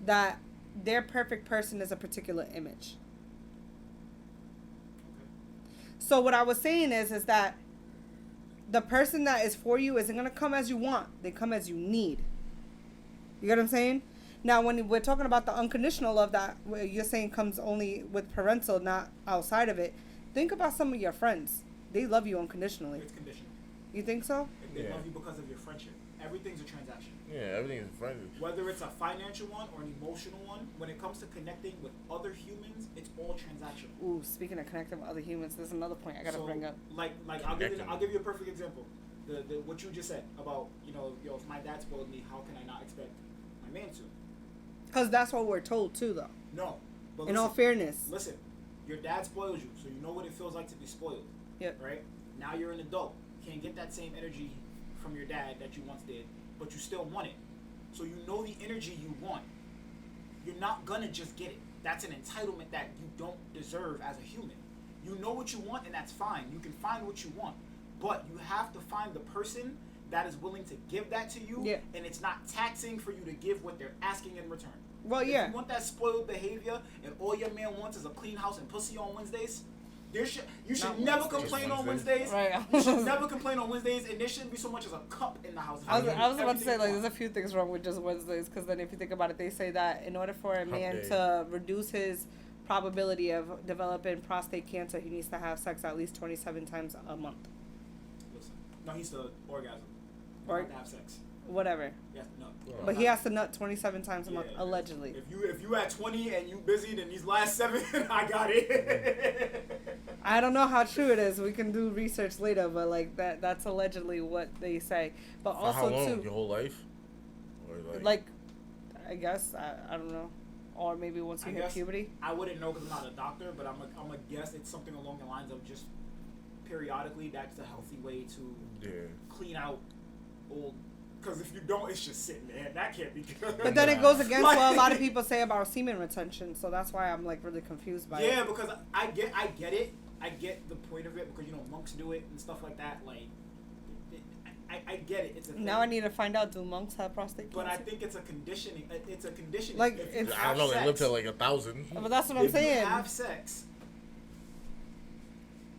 that their perfect person is a particular image. So what I was saying is that the person that is for you isn't going to come as you want. They come as you need. You get what I'm saying? Now, when we're talking about the unconditional love that you're saying comes only with parental, not outside of it, think about some of your friends. They love you unconditionally. It's conditional. You think so? They Yeah. love you because of your friendship. Everything's a transaction. Yeah, everything is friendly. Whether it's a financial one or an emotional one, when it comes to connecting with other humans, it's all transactional. Ooh, speaking of connecting with other humans, there's another point I gotta So, bring up. Like I'll give you a perfect example. The what you just said about if my dad spoiled me, how can I not expect my man to? Because that's what we're told too, though. No. But In all fairness. listen, Your dad spoils you, so you know what it feels like to be spoiled. Yep. Right? Now you're an adult. You can't get that same energy from your dad that you once did, but you still want it. So you know the energy you want. You're not gonna just get it. That's an entitlement that you don't deserve as a human. You know what you want, and that's fine. You can find what you want. But you have to find the person that is willing to give that to you, Yeah. and it's not taxing for you to give what they're asking in return. Well, If yeah. you want that spoiled behavior, and all your man wants is a clean house and pussy on Wednesdays, you should Not never Wednesdays. complain on Wednesdays. Wednesdays. Right. You should never complain on Wednesdays, and there shouldn't be so much as a cup in the house. I was about to Everything say, like, you there's a want. few things wrong with just Wednesdays, because then if you think about it, they say that in order for a man day. to reduce his probability of developing prostate cancer, he needs to have sex at least 27 times a month. Listen, no, he's the orgasm. Or- Or to have sex. Whatever. Yes, no. But he has to nut 27 times a month, Yeah. allegedly. If you at 20 and you busy, then these last 7, I got it. I don't know how true it is. We can do research later, but like that's allegedly what they say. But For also how long? too, Your whole life? Or like, I guess I don't know, or maybe once you I hit guess- puberty. I wouldn't know because I'm not a doctor, but I'm a guess it's something along the lines of just periodically. That's a healthy way to yeah. clean out old. Because if you don't, it's just sitting there. And that can't be good. But then it goes against what a lot Like- of people say about semen retention. So that's why I'm like really confused by it. Yeah, because I get it. I get the point of it because monks do it and stuff like that. Like, I get it. It's a thing. Now I need to find out, do monks have prostate cancer? But I think it's a conditioning. It's a conditioning. Like, If you it's- I don't know. They have live sex- to like 1,000. But that's what I'm if saying. you have sex,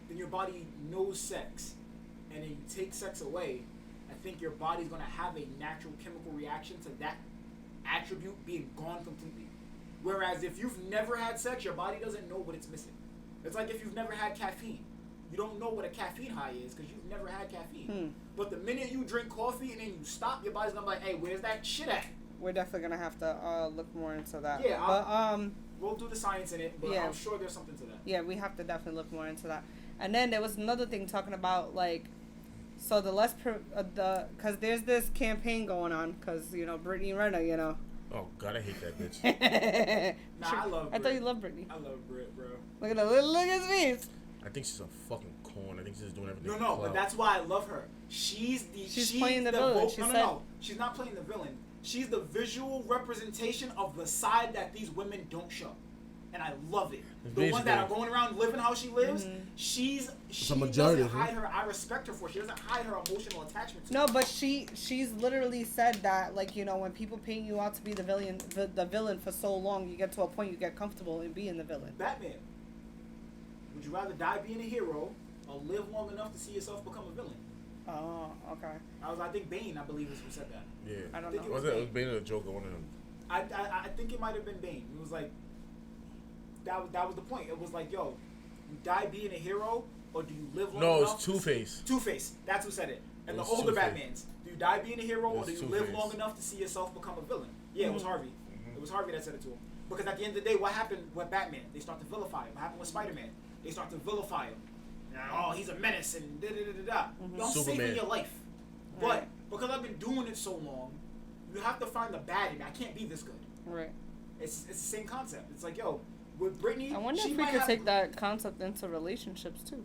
then your body knows sex, and then you take sex away. I think your body's gonna have a natural chemical reaction to that attribute being gone completely. Whereas if you've never had sex, your body doesn't know what it's missing. It's like if you've never had caffeine. You don't know what a caffeine high is because you've never had caffeine. But the minute you drink coffee and then you stop, your body's gonna be like, hey, where's that shit at? We're definitely gonna have to look more into that. Yeah, but We'll do the sance in it, but Yeah. I'm sure there's something to that. yeah, we have to definitely look more into that. And then there was another thing talking about like, so the less because there's this campaign going on because Brittany Renner, Oh God, I hate that bitch. Nah, I love I thought Brit. you loved Brittany. I love Brit, bro. Look at that, look at his face. I think she's a fucking corn. I think she's doing everything. No, for no, but clout. that's why I love her. She's playing the villain, she no, said. no. She's not playing the villain. She's the visual representation of the side that these women don't show. And I love it. The ones that are Basically. going around living how she lives, Mm-hmm. she majority doesn't of them. hide her. I respect her for it. She doesn't hide her emotional attachment to No, it. but she's literally said that like when people paint you out to be the villain for so long, you get to a point you get comfortable in being the villain. Batman. Would you rather die being a hero or live long enough to see yourself become a villain? Oh, okay. I think Bane, I believe, is who said that. Yeah. I don't think know. it Was it? It was Bane or the Joker? One of them. I think it might have been Bane. It was like that was the point. It was like, yo, you die being a hero or do you live long No, enough? it's Two-Face. Two-Face. That's who said it. And It the was older Two-Face. Batmans. Do you die being a hero It or was do you live Two-Face. long enough to see yourself become a villain? Yeah, it was Harvey. Mhm. It was Harvey that said it to him. Because at the end of the day, what happened with Batman? They start to vilify him. What happened with Spider-Man? They start to vilify him. Oh, he's a menace and da-da-da-da-da. Yo, I'm Superman. saving your life. But Right. because I've been doing it so long, you have to find the bad in me. I can't be this good. Right. It's the same concept. It's like, yo, with Britney, I wonder she if we might could have, take that concept into relationships too.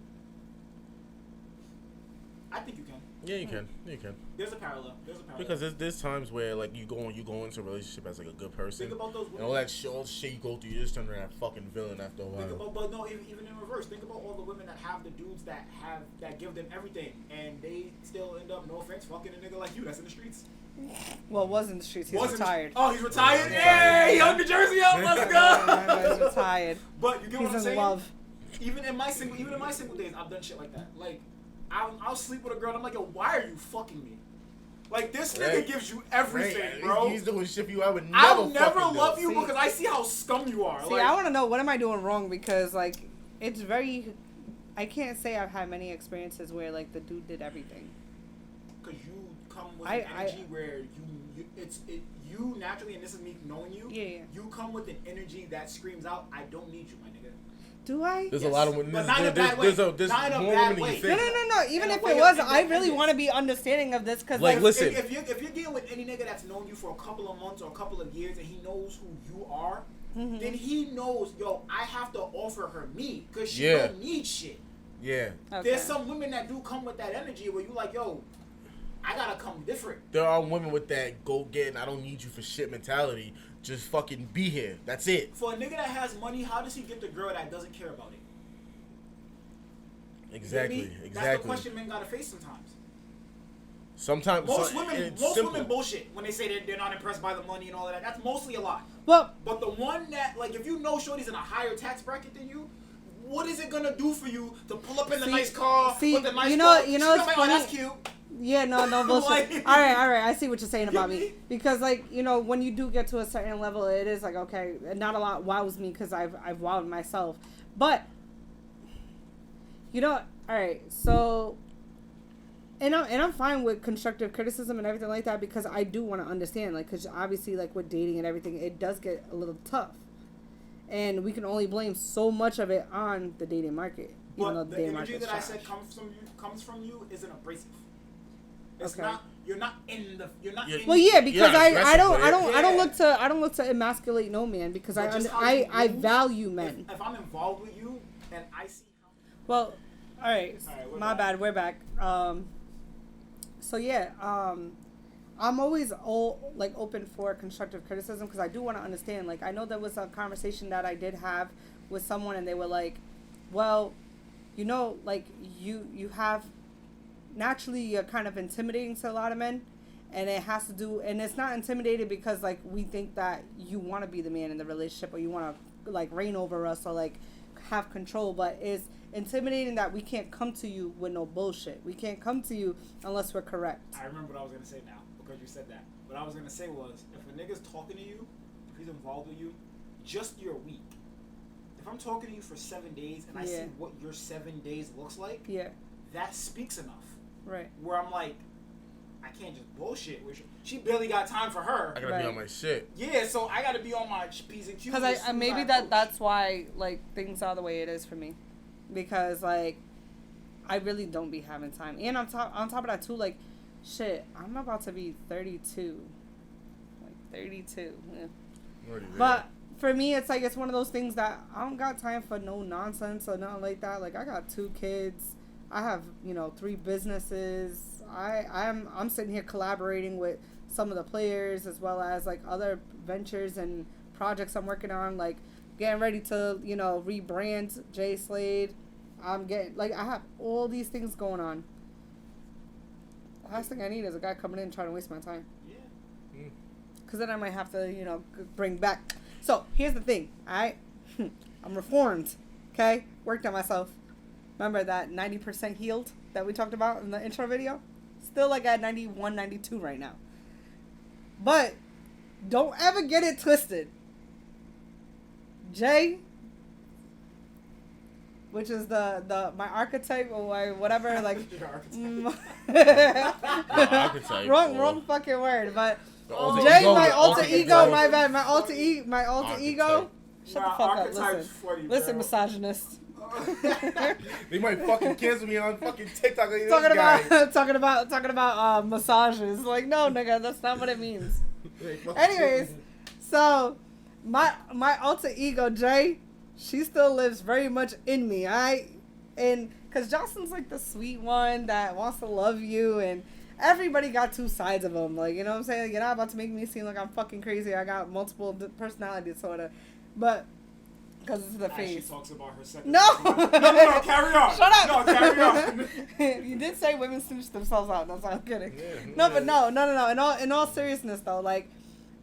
I think you can. Yeah, you can. Yeah, you can. There's a parallel. There's a parallel. Because there's times where like you go into a relationship as like a good person, think about those and all women. that all the shit you go through, you just turn into that fucking villain after a Think while. about, but no, even in reverse. Think about all the women that have the dudes that give them everything, and they still end up, no offense, fucking a nigga like you that's in the streets. Well, it was in the streets. He's Wasn't- retired. Oh, he's retired. Yeah, Yay, Young New Jersey up. Let's go. He's retired. But you get what He's I'm in saying? love. Even in my single days, I've done shit like that. Like, I'll sleep with a girl and I'm like, yo, why are you fucking me? Like, this nigga Right. gives you everything, Right. bro. He's doing shit you I would never I'll never fucking love do. you See- because I see how scum you are. See, like, I want to know what am I doing wrong because like it's very. I can't say I've had many experiences where like the dude did everything. because you come with I- an energy where you naturally, and this is me knowing you. Yeah. You come with an energy that screams out, "I don't need you, my nigga." Do I? There's Yes. a lot of women. But not in a bad way. There's Not in a more bad women than way. you No, think. no. Even In a if way it of was, I really independence. want to be understanding of this because Like, like, listen. If you're dealing with any nigga that's known you for a couple of months or a couple of years and he knows who you are, then he knows, yo, I have to offer her me because she Yeah. don't need shit. Yeah. Okay. There's some women that do come with that energy where you like, yo, I gotta come different. There are women with that go get and I don't need you for shit mentality. Just fucking be here. That's it. For a nigga that has money, how does he get the girl that doesn't care about it? Exactly. You get me? That's the Exactly. question men gotta face sometimes. Sometimes Most so- women, it's most simple. women bullshit when they say they're not impressed by the money and all of that. That's mostly a lie. Well, But the one that, like, if you know shorty's in a higher tax bracket than you, what is it gonna do for you to pull up in the See- nice car see, with the nice you know- car? you know She's what's like, oh, that's funny? cute. yeah, no bullshit. Like- all right. I see what you're saying about You me. me? Because, like, you know, when you do get to a certain level, it is like, okay, not a lot wows me because I've wowed myself. But, you know, all right, so, and I'm fine with constructive criticism and everything like that because I do want to understand, like, because obviously, like, with dating and everything, it does get a little tough. And we can only blame so much of it on the dating market. Even though But the the dating energy market's that I trash. said comes from you isn't abrasive. It's Okay. not. You're not in the. You're not. Yeah. In Well, yeah, because Yeah, I aggressive don't with I it. don't look to emasculate no man because But just how I you move, value men. If I'm involved with you and I see how. Well, all right, Alright, we're my back. bad, we're back. So yeah, I'm always open for constructive criticism because I do want to understand. Like, I know there was a conversation that I did have with someone, and they were like, "Well, you know, like you have naturally you're kind of intimidating to a lot of men." And it has to do, and it's not intimidated because like we think that you want to be the man in the relationship or you want to like reign over us or like have control, but it's intimidating that we can't come to you with no bullshit. We can't come to you unless we're correct. I remember what I was gonna say now because you said that. What I was gonna say was, if a nigga's talking to you, if he's involved with you, just your week. If I'm talking to you for 7 days and I see Yeah. what your 7 days looks like, Yeah, that speaks enough. right. Where I'm like, I can't just bullshit with you. She barely got time for her. I gotta Right. be on my shit. Yeah, so I gotta be on my P's and Q's. Because as soon as maybe approach. that's why like things are the way it is for me, because like I really don't be having time, and on top of that too, like shit, I'm about to be 32, like 32. Yeah. Already there. But for me, it's like it's one of those things that I don't got time for no nonsense or nothing like that. Like I got 2 kids, I have 3 businesses. I'm sitting here collaborating with some of the players as well as like other ventures and projects I'm working on, like getting ready to rebrand Jay Slade. I'm getting like I have all these things going on. Last thing I need is a guy coming in trying to waste my time. Yeah. Because then I might have to, bring back. So, here's the thing. I'm reformed. Okay? Worked on myself. Remember that 90% healed that we talked about in the intro video? Still like at 91, 92 right now. But, don't ever get it twisted. Jay, which is my archetype or whatever, like... Your archetype. Archetype, wrong fucking word, but... The alter Jay, ego, my the alter archetype. ego, my bad, my alter ego. Archetype. Shut the Nah, fuck up, archetype's listen. funny, Listen, bro. misogynist. They might fucking cancel me on fucking TikTok. Like, talking this guy. about talking about massages. Like, no, nigga, that's not what it means. They fucking- Anyways, so my alter ego, Jay, she still lives very much in me. And because Jocelyn's like the sweet one that wants to love you, and everybody got 2 sides of them. Like, you know what I'm saying? You're not about to make me seem like I'm fucking crazy. I got multiple personalities, sort of. But, because it's the As she face. talks about her sex. No! No, carry on. Shut up! No, carry on. You did say women snitch themselves out. That's all I'm kidding. Yeah, No, yeah. but no. In all seriousness, though, like,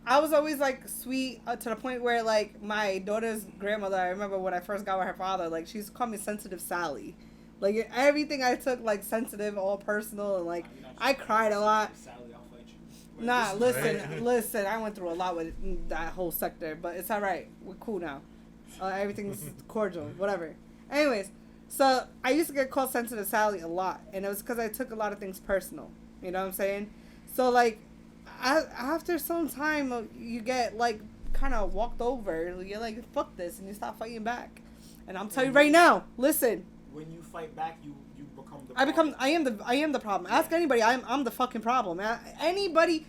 I was always, like, sweet to the point where, like, my daughter's grandmother, I remember when I first got with her father, like, she used to call me Sensitive Sally. Like, everything I took, like, sensitive, all personal, and, like, I cried a lot. Sally, I'll fight you. Nah, Right. listen, I went through a lot with that whole sector, but it's alright. We're cool now. Everything's cordial, whatever. Anyways, so I used to get called Sensitive Sally a lot, and it was because I took a lot of things personal. You know what I'm saying? So, like, after some time, you get, like, kind of walked over. You're like, fuck this, and you stop fighting back. And I'm telling you right now, listen, When you fight back, you become the. I am the problem. Ask anybody. I'm the fucking problem. Anybody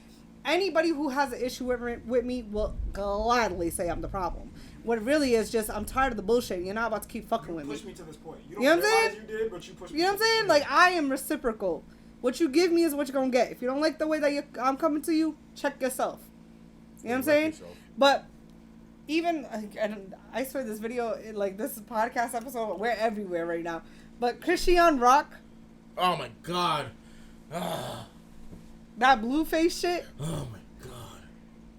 who has an issue with me will gladly say I'm the problem. What it really is just I'm tired of the bullshit. You're not about to keep fucking You with me. pushed me to this point. You You know don't what I'm realize saying? you did, but you pushed me. You know what I'm to this saying? point. Like, I am reciprocal. What you give me is what you're gonna get. If you don't like the way that I'm coming to you, check yourself. You know what I'm saying? But even, and I swear this video, like this podcast episode, we're everywhere right now. But Christian Rock, Oh my god. Ah. that Blueface shit, Oh my god.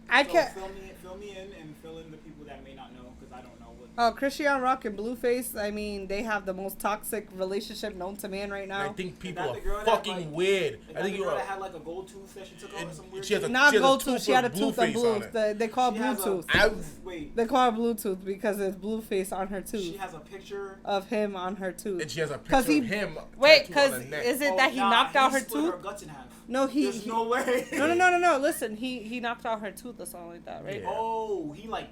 I So can't. fill me in and fill in the people that may not know, because I don't know what. Oh, Christian Rock and Blueface, I mean, they have the most toxic relationship known to man right now. I think people that are the girl that, fucking like- weird. Is I that think the you girl are. that had like a gold tooth that she took out or some weird She has shit? a- Not she has a gold tooth tooth, she had a with tooth and Blueface blue. on it. They call it She has Bluetooth. I- wait. They call it Bluetooth because it's Blueface on her She tooth. has a picture. Of him on her tooth. And she has a 'Cause picture he- of him. Wait, tattooed because on her neck. is it Oh, that he nah, knocked out her split tooth? her guts in half. No, There's no way. No. Listen, he knocked out her tooth or something like that, right? Yeah. Oh, he like.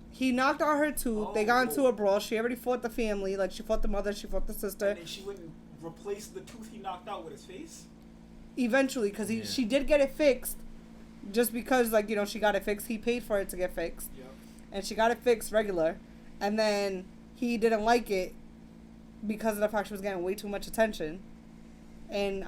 He knocked out her tooth. They got into Oh. a brawl. She already fought the family. Like, she fought the mother, she fought the sister. And then she wouldn't replace the tooth he knocked out with his face. Eventually, because Yeah. she did get it fixed. Just because, like, you know, she got it fixed. He paid for it to get fixed. Yep. And she got it fixed regular. And then he didn't like it because of the fact she was getting way too much attention. And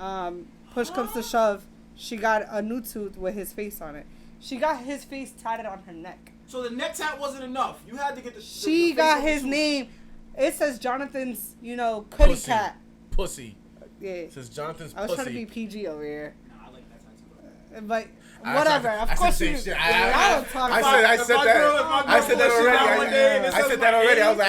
push comes to shove, she got a new tooth with his face on it. She got his face tatted on her neck. So the neck tat wasn't enough. You had to get the. She the face got of the his tooth. name. It says Jonathan's, you know, cutty Pussy. cat. Pussy. Yeah. It says Jonathan's I was pussy. trying to be PG over here. Nah, I like that tattoo. But I whatever. said- Of I course said you. same shit. I don't talk I about said If my girl- if my I said girl that puts shit out already. one day and it I says said that my already. I age, was like,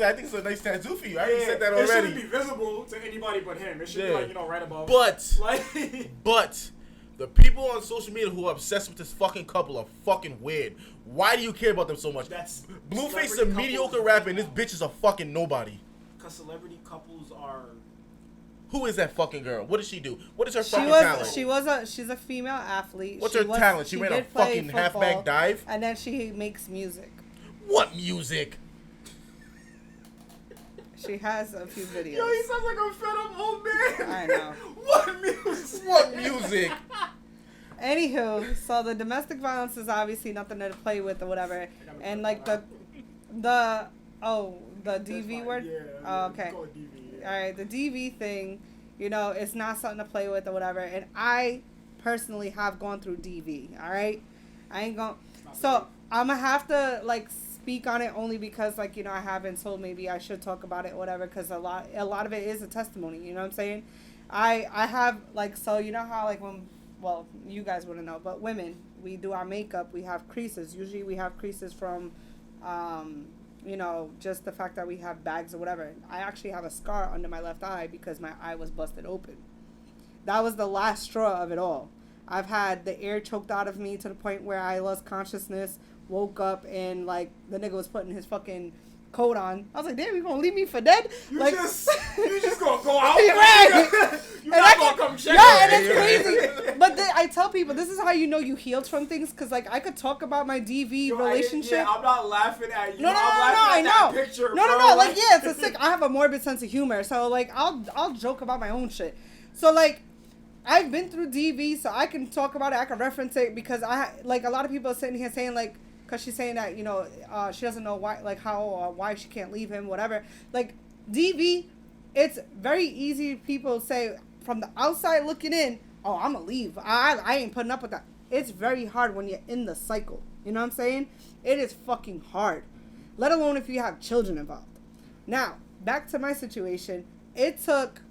I think it's a nice tattoo for you. I already said that It shouldn't already. be visible to anybody but him. It should be Yeah. like, you know, right above. But Like. But the people on social media who are obsessed with this fucking couple are fucking weird. Why do you care about them so much? That's Blueface is a celebrity mediocre couples rapper, and this now. bitch is a fucking nobody. Because celebrity couples are. Who is that fucking girl? What does she do? What is her She fucking was talent? she's a female athlete. What's She her was- talent? She ran a did play fucking football, halfback dive? and then she makes music. What music? She has a few videos. Yo, he sounds like a fed up old man. I know. What music? What music? Anywho, so the domestic violence is obviously nothing to play with or whatever, and like the DV word. Yeah. Oh, okay. Call it DV, yeah. All right, the DV thing, you know, it's not something to play with or whatever. And I personally have gone through DV. All right, I ain't going. So I'm gonna have to like speak on it only because like, you know, I haven't told, maybe I should talk about it or whatever, because a lot of it is a testimony. You know what I'm saying? I have like, so you know how like when, well, you guys wouldn't know, but women, we do our makeup, we have creases. Usually we have creases from you know, just the fact that we have bags or whatever. I actually have a scar under my left eye because my eye was busted open. That was the last straw of it all. I've had the air choked out of me to the point where I lost consciousness, woke up, and like the nigga was putting his fucking coat on. I was like, damn, you gonna leave me for dead? You like, just gonna go out. Right. You're And not I gonna can- come check yeah, and it. it's crazy. But I tell people, this is how you know you healed from things, because like I could talk about my DV Yo, relationship. I'm not laughing at you. No, I'm I laughing at know. that picture, No, bro. like yeah, it's a sick. I have a morbid sense of humor, so like I'll joke about my own shit. So like, I've been through DV, so I can talk about it. I can reference it because like a lot of people are sitting here saying like, because she's saying that, you know, she doesn't know why, like how or why she can't leave him, whatever. Like DV, it's very easy. People say from the outside looking in, oh, I'm gonna leave. I ain't putting up with that. It's very hard when you're in the cycle. You know what I'm saying? It is fucking hard. Let alone if you have children involved. Now, back to my situation. It took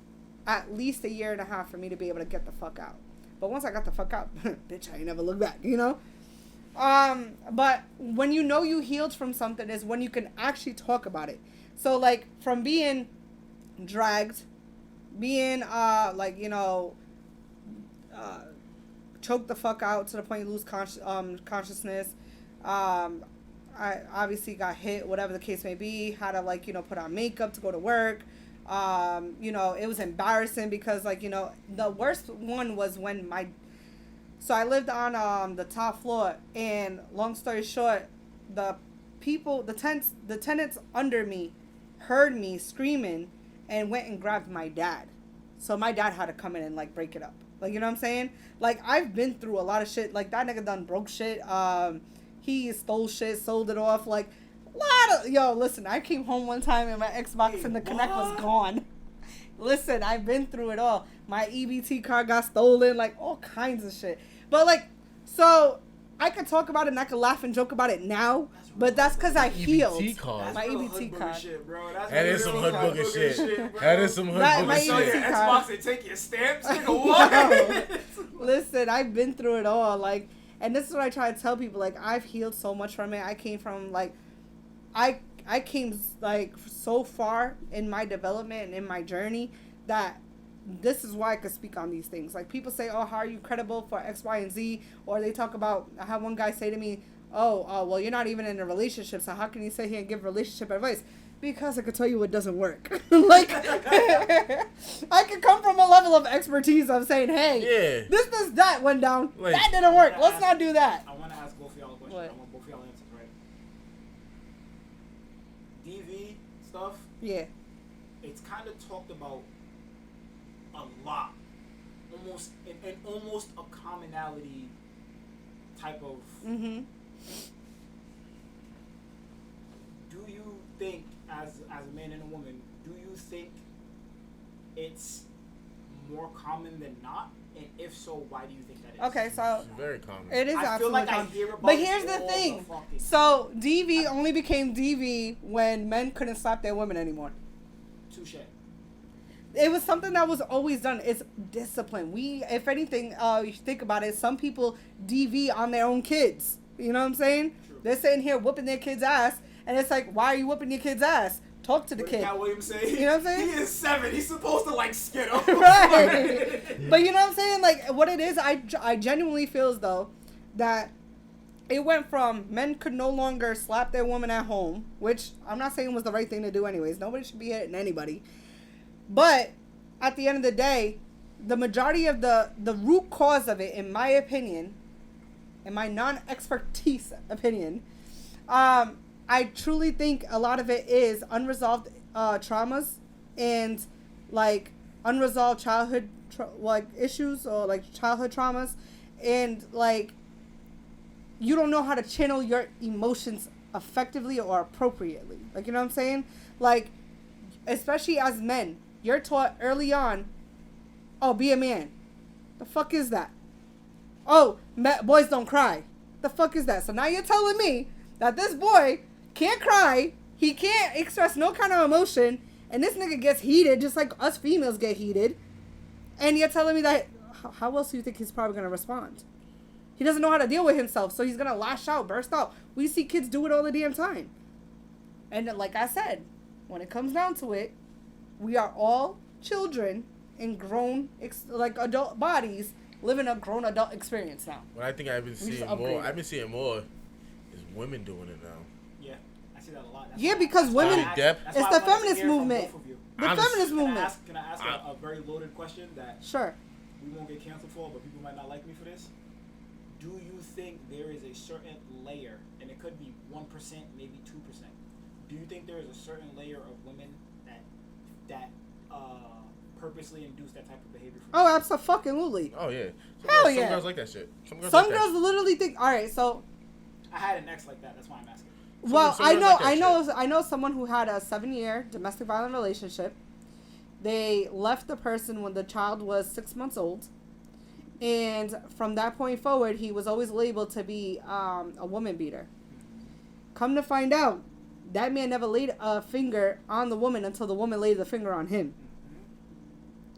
at least 1.5 years for me to be able to get the fuck out. But once I got the fuck out, bitch, I ain't never look back, you know? But when you know you healed from something is when you can actually talk about it. So, like, from being dragged, being, like, you know, choked the fuck out to the point you lose consciousness. I obviously got hit, whatever the case may be. Had to, like, you know, put on makeup to go to work. You know, it was embarrassing because, like, you know, the worst one was when so I lived on the top floor, and long story short, the tenants under me heard me screaming and went and grabbed my dad. So my dad had to come in and like break it up. Like, you know what I'm saying? Like, I've been through a lot of shit. Like, that nigga done broke shit. He stole shit, sold it off. Like Yo, listen, I came home one time and my Xbox Wait, and the Kinect was what? gone. Listen, I've been through it all. My EBT card got stolen, like all kinds of shit. But like, so I could talk about it and I could laugh and joke about it now, but that's because I healed. EBT card. That's My real EBT hood booger card. Shit, bro. That's That is real some hood booger shit. bro. That is some hood That- my booger Sell your shit. EBT Xbox and take your stamps. Nigga, what? Listen, I've been through it all. Like, and this is what I try to tell people. Like, I've healed so much from it. I came from like, I came like so far in my development and in my journey that this is why I could speak on these things. Like, people say, "Oh, how are you credible for X, Y, and Z?" Or they talk about. I had one guy say to me, "Oh, well, you're not even in a relationship, so how can you sit here and give relationship advice?" Because I could tell you it doesn't work. Like, I could come from a level of expertise of saying, "Hey, Yeah. this, that went down. Like- that didn't work. Let's not do that." I want to ask both of y'all a question. What? I want both of y'all answers, right? DV stuff, Yeah. it's kind of talked about a lot. Almost, and almost a commonality type of. Mhm. Do you think, as a man and a woman, do you think it's more common than not? And if so, why do you think that is? Okay, so It's very common. it is I feel absolutely like I common. hear about But it here's the all thing. fucking- So DV only became DV when men couldn't slap their women anymore. Touche. It was something that was always done. It's discipline. We, if anything, you think about it, some people DV on their own kids. You know what I'm saying? True. They're sitting here whooping their kid's ass, and it's like, why are you whooping your kid's ass? Talk to the What did kid. Cat Williams say? You know what I'm saying? He is 7. He's supposed to like skid him. Right. But you know what I'm saying? Like, what it is, I genuinely feel as though that it went from men could no longer slap their woman at home, which I'm not saying was the right thing to do anyways. Nobody should be hitting anybody. But at the end of the day, the majority of the root cause of it, in my opinion, in my non-expertise opinion, I truly think a lot of it is unresolved traumas and like unresolved childhood issues or like childhood traumas, and like you don't know how to channel your emotions effectively or appropriately. Like, you know what I'm saying? Like, especially as men, you're taught early on, oh, be a man. The fuck is that? Oh, boys don't cry. The fuck is that? So now you're telling me that this boy can't cry, he can't express no kind of emotion, and this nigga gets heated just like us females get heated, and you're telling me that, how else do you think he's probably going to respond? He doesn't know how to deal with himself, so he's going to lash out, burst out. We see kids do it all the damn time. And like I said, when it comes down to it, we are all children in grown, adult bodies living a grown adult experience now. What I think I've been seeing more is women doing it now. Yeah, I see that a lot. That's Yeah, why- because that's why women- I asked- It's that's the why I wanted to feminist hear from movement. both of you. The Honest- feminist Can I movement. ask, a very loaded question that Sure. we won't get canceled for, but people might not like me for this? Do you think there is a certain layer, and it could be 1%, maybe 2%? Do you think there is a certain layer of women that purposely induce that type of behavior? From Oh, absolutely. Oh yeah. Hell Some yeah. girls like that shit. Some girls literally think, all right, so I had an ex like that. That's why I'm asking. well, some I girls know, like that I know someone who had a 7-year domestic violence relationship. They left the person when the child was 6 months old, and from that point forward, he was always labeled to be a woman beater. Come to find out, that man never laid a finger on the woman until the woman laid the finger on him.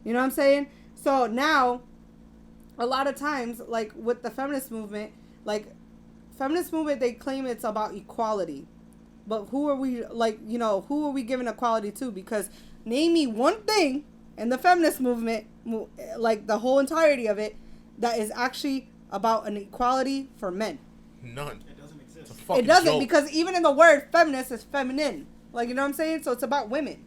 You know what I'm saying? So now, a lot of times, like with the feminist movement, they claim it's about equality. But who are we, who are we giving equality to? Because name me one thing in the feminist movement, like the whole entirety of it, that is actually about an equality for men. None. It doesn't exist. It's a fucking It doesn't, joke. because even in the word feminist is feminine. Like, you know what I'm saying? So it's about women.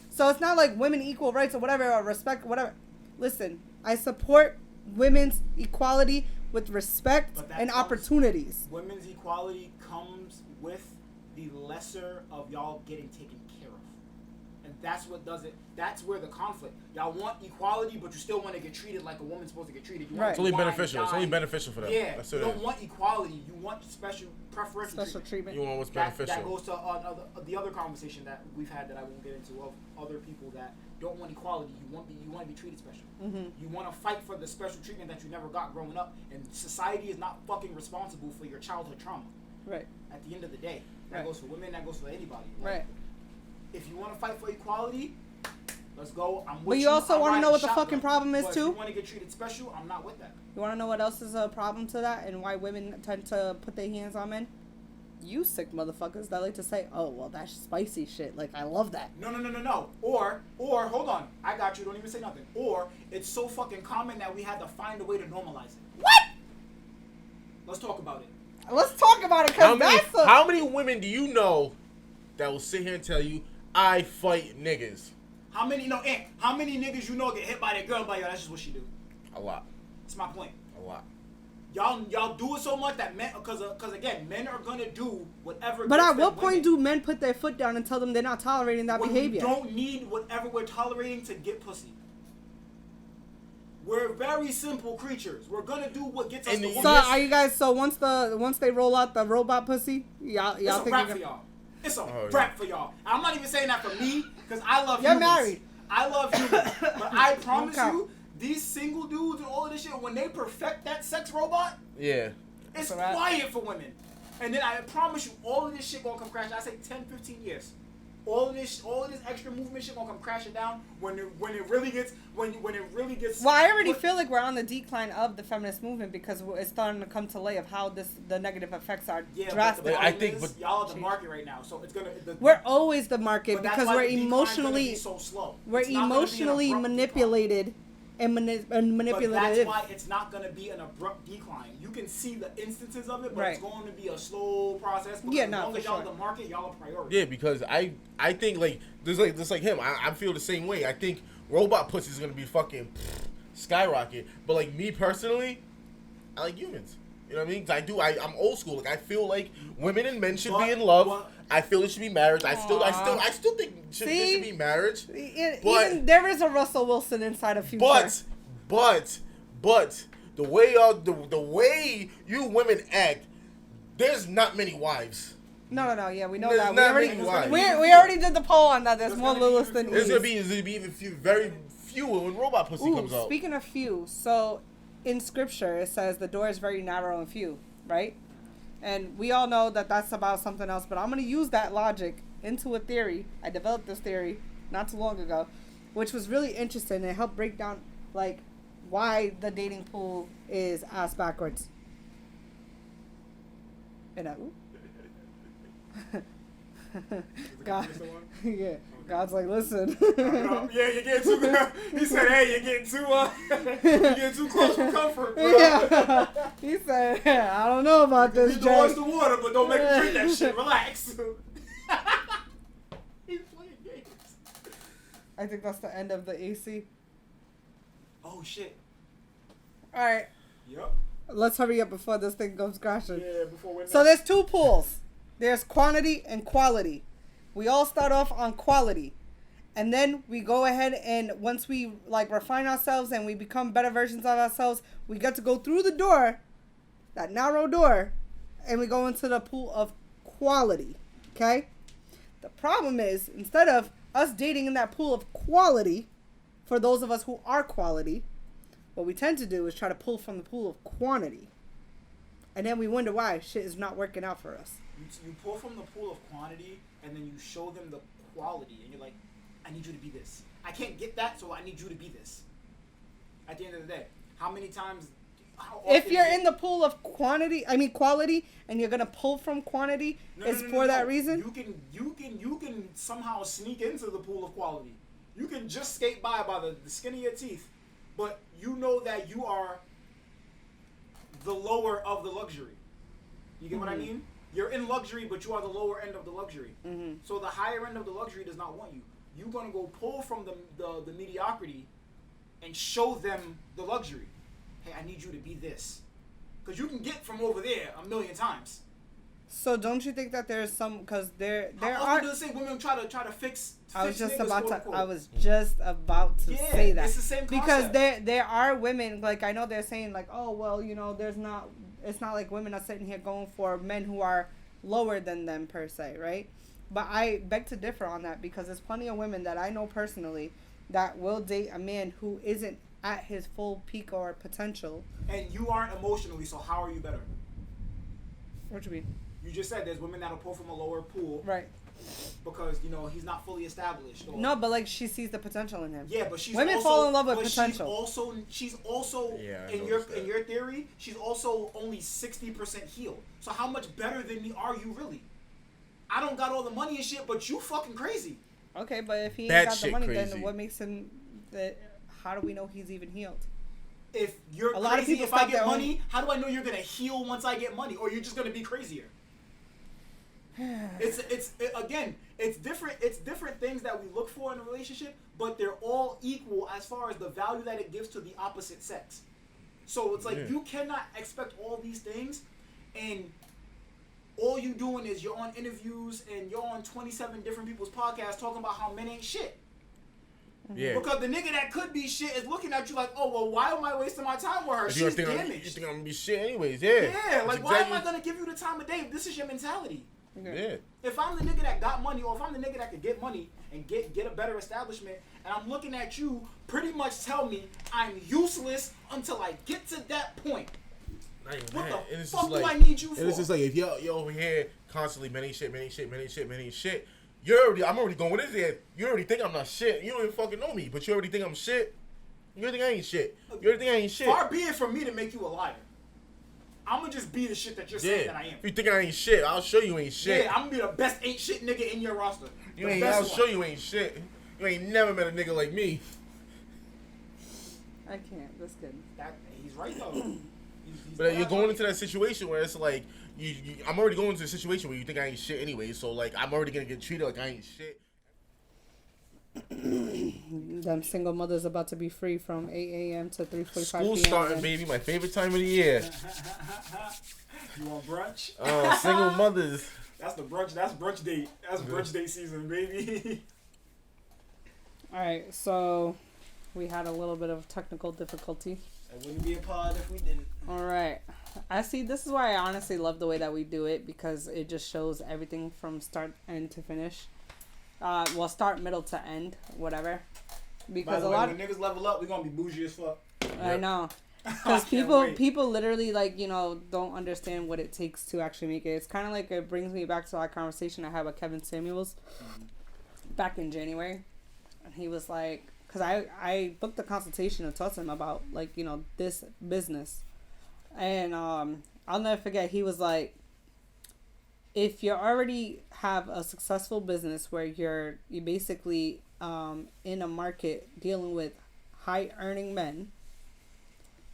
So it's not like women equal rights or whatever, or respect, whatever. Listen, I support women's equality with respect But that and comes- opportunities. Women's equality comes with the lesser of y'all getting taken care of. And that's what does it. That's where the conflict. Y'all want equality, but you still want to get treated like a woman's supposed to get treated. You want It's only to wine, beneficial. It's dine. only beneficial for them. Yeah, That's you what it don't is. want equality. You want special preferential treatment. You want what's That beneficial. goes to the other conversation that we've had that I won't get into of other people that don't want equality. You want to be treated special. Mm-hmm. You want to fight for the special treatment that you never got growing up, and society is not fucking responsible for your childhood trauma. Right. At the end of the day, that Right. goes for women. That goes for anybody. Right. If you want to fight for equality, let's go. I'm with But you you. also I'm want to know riding what the shotgun. fucking problem is But too. If you want to get treated special, I'm not with that. You want to know what else is a problem to that and why women tend to put their hands on men? You sick motherfuckers that like to say, "Oh, well, that's spicy shit." Like, I love that. No. Or hold on. I got you. Don't even say nothing. Or it's so fucking common that we had to find a way to normalize it. What? Let's talk about it. Let's talk about it, How because many, that's a... how many women do you know that will sit here and tell you, I fight niggas? How many niggas you know get hit by their girl? By yo, that's just what she do. A lot. That's my point. A lot. Y'all do it so much that men, because again, men are gonna do whatever. But gets at them what point women. do men put their foot down and tell them they're not tolerating that When behavior? We don't need whatever we're tolerating to get pussy. We're very simple creatures. We're gonna do what gets us And the you- So woman. are you guys? So once they roll out the robot pussy, y'all It's a think wrap you're for y'all. It's a Oh, wrap for y'all. I'm not even saying that for me, because I love You're humans. married. I love humans. But I promise count. you, these single dudes and all of this shit, when they perfect that sex robot, Yeah. it's a wrap. quiet for women. And then I promise you, all of this shit gonna come crashing. I say 10, 15 years. All of this extra movement shit gonna come crashing down when it really gets. Well, I already feel like we're on the decline of the feminist movement because it's starting to come to light of how the negative effects are Yeah, drastic. but the I problem think- is, but- y'all are the market right now, so it's gonna. We're always the market but that's because why we're the decline's gonna emotionally be so slow. we're It's not gonna be an emotionally abrupt manipulated and But that's manipulative. why it's not going to be an abrupt decline. You can see the instances of it, but Right. it's going to be a slow process. Because Yeah, as no, long for as y'all sure. the market, y'all are priority. Yeah, because I think like just like him, I feel the same way. I think robot pussy is gonna be fucking skyrocket. But like me personally, I like humans. You know what I mean? 'Cause I'm old school. Like I feel like women and men should be in love. I feel it should be marriage. I still think there should be marriage. But- Even there is a Russell Wilson inside of Future. But the way the way you women act, there's not many wives. No, yeah, we know There's that. We not already many wives. we already did the poll on that. There's There's more gonna be Lilith even than fewer. There's Eve. gonna be even very few when robot pussy Ooh, comes out. speaking of few, so in scripture it says the door is very narrow and few, right? And we all know that that's about something else, but I'm going to use that logic into a theory. I developed this theory not too long ago, which was really interesting. It helped break down, like, why the dating pool is ass backwards. And God, yeah, God's like, listen. Yeah, you're getting too. He said, "Hey, you're getting too close for comfort, bro." Yeah. He said, I don't know about You this, can wash Jay. the water, but don't make me drink that shit. Relax. He's playing games. I think that's the end of the AC. Oh shit. All right, Yep. let's hurry up before this thing goes crashing. Yeah. Before we're So there's two pools. There's quantity and quality. We all start off on quality. And then we go ahead and once we like refine ourselves and we become better versions of ourselves, we get to go through the door, that narrow door, and we go into the pool of quality. Okay? The problem is, instead of us dating in that pool of quality, for those of us who are quality, what we tend to do is try to pull from the pool of quantity. And then we wonder why shit is not working out for us. You pull from the pool of quantity and then you show them the quality and you're like, I need you to be this. I can't get that, so I need you to be this. At the end of the day, how many times? If you're in the pool of quality, and you're gonna pull from quantity, it's for that reason. You can somehow sneak into the pool of quality. You can just skate by the skin of your teeth, but you know that you are the lower of the luxury. You get what I mean? You're in luxury, but you are the lower end of the luxury. Mm-hmm. So the higher end of the luxury does not want you. You're gonna go pull from the mediocrity and show them the luxury. Hey, I need you to be this, because you can get from over there a million times. So don't you think that there's some, because there How are. often do they say women try to fix I was just niggas, about quote, to. unquote? I was just about to Yeah, say that it's the same because concept. there are women, like, I know they're saying like, oh well, you know, it's not like women are sitting here going for men who are lower than them per se, right? But I beg to differ on that because there's plenty of women that I know personally that will date a man who isn't at his full peak or potential. And you aren't emotionally, so how are you better? What do you mean? You just said there's women that'll pull from a lower pool Right. because you know he's not fully established. Or, No, but like she sees the potential in him. yeah, but she's Women also, fall in love with but potential. She's also Yeah, I in noticed in that. your theory, she's also only 60% healed. So how much better than me are you really? I don't got all the money and shit, but you fucking crazy. Okay, but if he ain't That got the shit money, crazy. then what makes him? How do we know he's even healed? If you're A lot of crazy, people if I stop get their money, how do I know you're gonna heal once I get money, or you're just gonna be crazier? Again, it's different things that we look for in a relationship, but they're all equal as far as the value that it gives to the opposite sex. So it's like Yeah. you cannot expect all these things, and all you doing is you're on interviews and you're on 27 different people's podcasts talking about how men ain't shit. Yeah. Because the nigga that could be shit is looking at you like, oh well, why am I wasting my time with her? If you She's think you damaged. think I'm gonna be shit anyways, yeah. Yeah, That's like why am I exactly- gonna give you the time of day if this is your mentality? Yeah. If I'm the nigga that got money, or if I'm the nigga that could get money and get a better establishment, and I'm looking at you, pretty much tell me I'm useless until I get to that point. Not even What that. the And it's fuck just do like, I need you for? And it's just like if you're over here constantly man ain't shit, man ain't shit, man ain't shit, man ain't shit. I'm already going in there. You already think I'm not shit. You don't even fucking know me, but you already think I'm shit. You already think I ain't shit. You already think I ain't shit. Far be it from me to make you a liar. I'm gonna just be the shit that you're saying that I am. If you think I ain't shit, I'll show you ain't shit. Yeah, I'm gonna be the best ain't shit nigga in your roster. You The ain't. best I'll one. show you ain't shit. You ain't never met a nigga like me. I can't. That's good. He's right though. He's But you're not going right. into that situation where it's like I'm already going into a situation where you think I ain't shit anyway. So like I'm already gonna get treated like I ain't shit. Them single mothers about to be free from 8 a.m. to 3:45 p.m. School starting, baby. My favorite time of the year. You want brunch? Oh, single mothers. That's brunch date. That's brunch date season, baby. All right, so we had a little bit of technical difficulty. It wouldn't be a pod if we didn't. All right, I see. This is why I honestly love the way that we do it because it just shows everything from start end to finish. Well, start, middle to end, whatever. By Because the a way, lot when niggas level up, we gonna be bougie as fuck. I know. I Because can't wait. people literally like don't understand what it takes to actually make it. It's kind of like it brings me back to that conversation I had with Kevin Samuels back in January, and he was like, because I booked a consultation to talk to him about like this business, and I'll never forget he was like, if you already have a successful business where you basically in a market dealing with high earning men,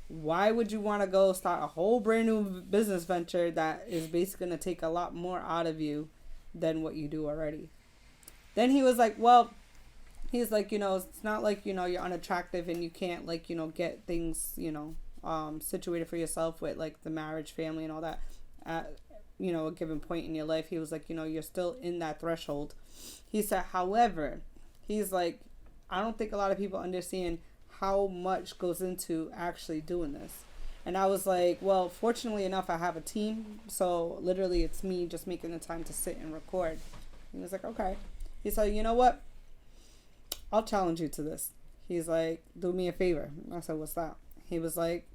why would you want to go start a whole brand new business venture that is basically going to take a lot more out of you than what you do already? Then he was like, well, he's like, it's not like, you're unattractive and you can't like, get things, situated for yourself with like the marriage, family and all that at, a given point in your life. He was like, you're still in that threshold. He said, however, he's like, I don't think a lot of people understand how much goes into actually doing this. And I was like, well, fortunately enough, I have a team. So literally it's me just making the time to sit and record. He was like, okay. He said, you know what? I'll challenge you to this. He's like, do me a favor. I said, what's that? He was like,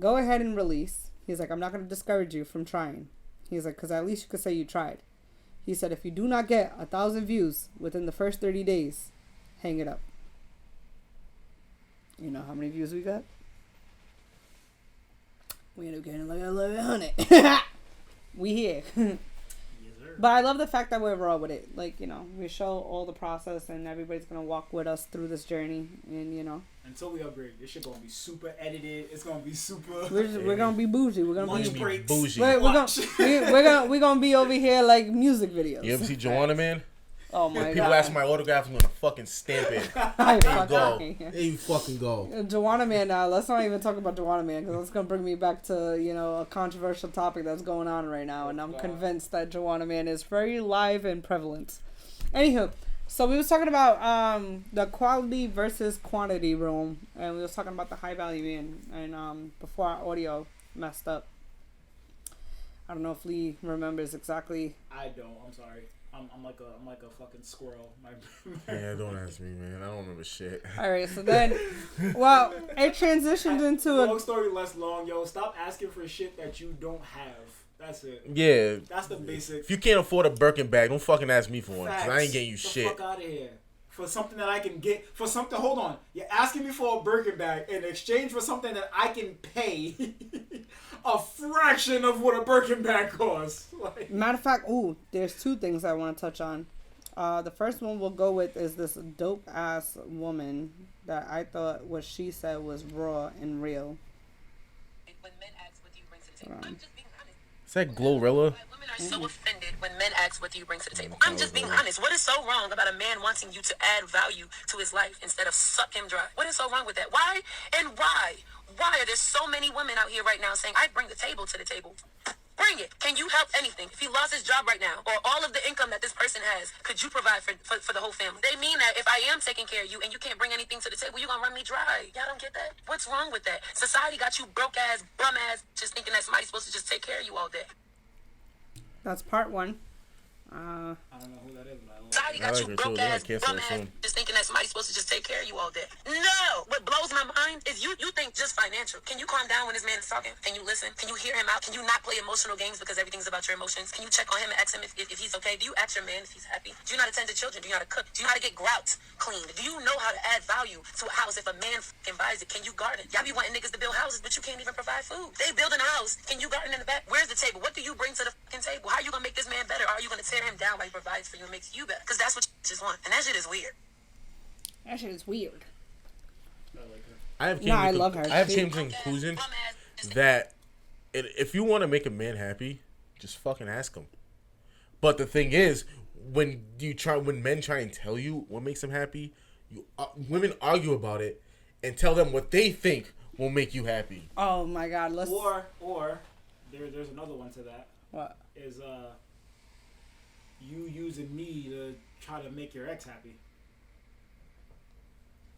go ahead and release. He's like, I'm not going to discourage you from trying. He's like, because at least you could say you tried. He said, if you do not get 1,000 views within the first 30 days, hang it up. You know how many views we got? We ended up getting like 1,100. We here. But I love the fact that we're raw with it. Like, we show all the process and everybody's going to walk with us through this journey. And, Until we upgrade, this shit gonna be super edited. It's gonna be super. we're going to be bougie. We're going to Lunch be breaks. bougie. we're gonna be over here like music videos. You ever see Joanna Man? Oh my People god. ask my autograph, I'm gonna fucking stamp it. I There you fucking go. hate you. There you fucking go. Joanna Man now. Let's not even talk about Joanna Man because that's gonna bring me back to a controversial topic that's going on right now, and I'm convinced that Joanna Man is very live and prevalent. Anywho, so we was talking about the quality versus quantity room, and we was talking about the high value man, and before our audio messed up. I don't know if Lee remembers exactly. I don't. I'm sorry. I'm like a fucking squirrel. Yeah, don't ask me, man. I don't remember shit. All right, so then, well, it transitioned into long story less long, yo. Stop asking for shit that you don't have. That's it. Yeah. That's the basic. If you can't afford a Birkin bag, don't fucking ask me for one, Facts. because I ain't getting you Get the shit. fuck out of here. For something that I can get, for something, hold on. You're asking me for a Birkin bag in exchange for something that I can pay a fraction of what a Birkin bag costs. Like, Matter of fact, there's two things I want to touch on. The first one we'll go with is this dope ass woman that I thought what she said was raw and real. When men ask what do you bring to the table, I'm just being honest. Is that Glorilla? Women are so offended when men ask what do you bring to the table. I'm just being honest. What is so wrong about a man wanting you to add value to his life instead of suck him dry? What is so wrong with that? Why? And why? Why are there so many women out here right now saying, I bring the table to the table? Bring it. Can you help anything? If he lost his job right now, or all of the income that this person has, could you provide for the whole family? They mean that if I am taking care of you and you can't bring anything to the table, you're going to run me dry. Y'all don't get that? What's wrong with that? Society got you broke ass, bum ass, just thinking that somebody's supposed to just take care of you all day. That's part one. I don't know who that is, but I Society I got like you her broke too. They ass, gotta cancel bum her ass, soon. just thinking that somebody's supposed to just take care of you all day. No! What blows my mind is you think just financial. Can you calm down when this man is talking? Can you listen? Can you hear him out? Can you not play emotional games because everything's about your emotions? Can you check on him and ask him if he's okay? Do you ask your man if he's happy? Do you know how to tend to children? Do you know how to cook? Do you know how to get grout cleaned? Do you know how to add value to a house? If a man fucking buys it, can you garden? Y'all be wanting niggas to build houses, but you can't even provide food. They building a house. Can you garden in the back? Where's the table? What do you bring to the fucking table? How are you gonna make this man better? Or are you gonna tear him down while he provides for you and makes you better? Because that's what you just want. And that shit is weird. That shit is weird. I love her. I have She- came to the conclusion that if you want to make a man happy, just fucking ask him. But the thing is, when men try and tell you what makes them happy, women argue about it and tell them what they think will make you happy. Oh my god, let's. Or there's another one to that. What? Is you using me to try to make your ex happy.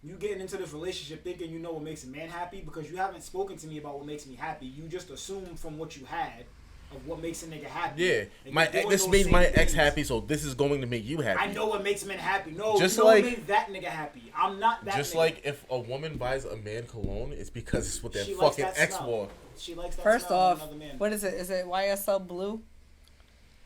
You getting into this relationship thinking you know what makes a man happy because you haven't spoken to me about what makes me happy. You just assume from what you had of what makes a nigga happy. Yeah, And you're doing this those made same my ex things. happy, so this is going to make you happy. I know what makes men happy. No, Just you know like- what made that nigga happy. I'm not that Just nigga. like if a woman buys a man cologne, it's because it's what their She likes fucking that ex smell. wore. She likes that First smell off, of another man. what is it? Is it YSL blue?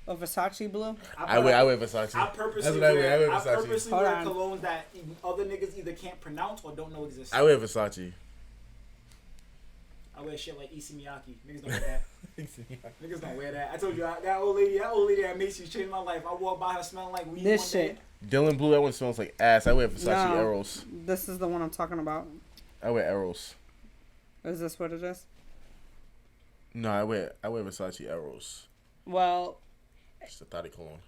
Or Versace blue? I wear Versace. I purposely That's what I wear. I wear I Versace. purposely Hold wear on. colognes that other niggas either can't pronounce or don't know exist. I wear Versace. I wear shit like Issey Miyake. Niggas don't wear that. Niggas don't wear that. I told you that old lady at Macy's changed my life. I walked by her smelling like weed This one day. shit. Dylan Blue, that one smells like ass. I wear Versace No. Eros. This is the one I'm talking about. I wear Eros. Is this what it is? No, I wear Versace Eros. Well, It's a thotty cologne.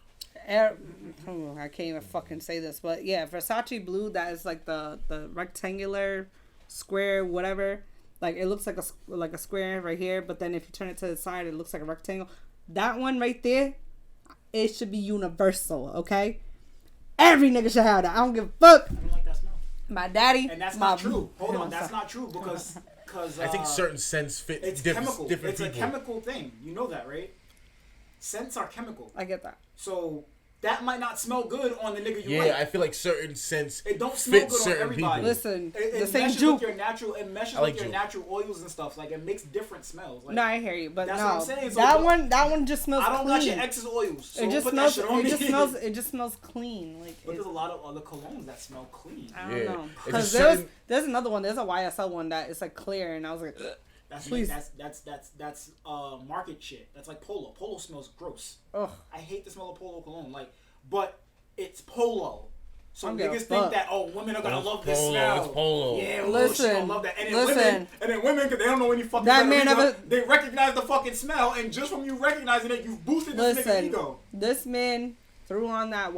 I can't even fucking say this, but yeah, Versace blue. That is like the rectangular, square, whatever. Like it looks like a square right here, but then if you turn it to the side, it looks like a rectangle. That one right there, it should be universal. Okay, every nigga should have that. I don't give a fuck. I don't like that smell. My daddy, And that's my, not true. Hold on, that's not true because I think certain scents fit it's different chemical. people. It's a chemical thing. You know that, right? Scents are chemical. I get that. So that might not smell good on the nigga you Yeah, like. I feel like certain scents It don't smell fit good on certain everybody. people. Listen, It the same meshes juke. with your natural. It meshes I like with your juke. natural oils and stuff. Like it makes different smells. Like, No, I hear you, but That's no, what I'm saying, so that one just smells I don't clean. got your ex's oils. So It just put smells. That shit on It me. just smells clean. Like But it, there's a lot of other colognes that smell clean. I don't Yeah. know. It's Because just certain- there's another one. There's a YSL one that is like clear, and I was like, ugh. Please. That's market shit. That's like Polo. Polo smells gross. Ugh. I hate the smell of Polo cologne. Like, but it's Polo. So I don't give a niggas think fuck. that women are gonna It's love this Polo, smell. it's Polo. Yeah, Listen, she gonna love that. And then women, because they don't know any fucking That better man either, never- they recognize the fucking smell, and just from you recognizing it, you've boosted this nigga's Listen, ego. this man threw on that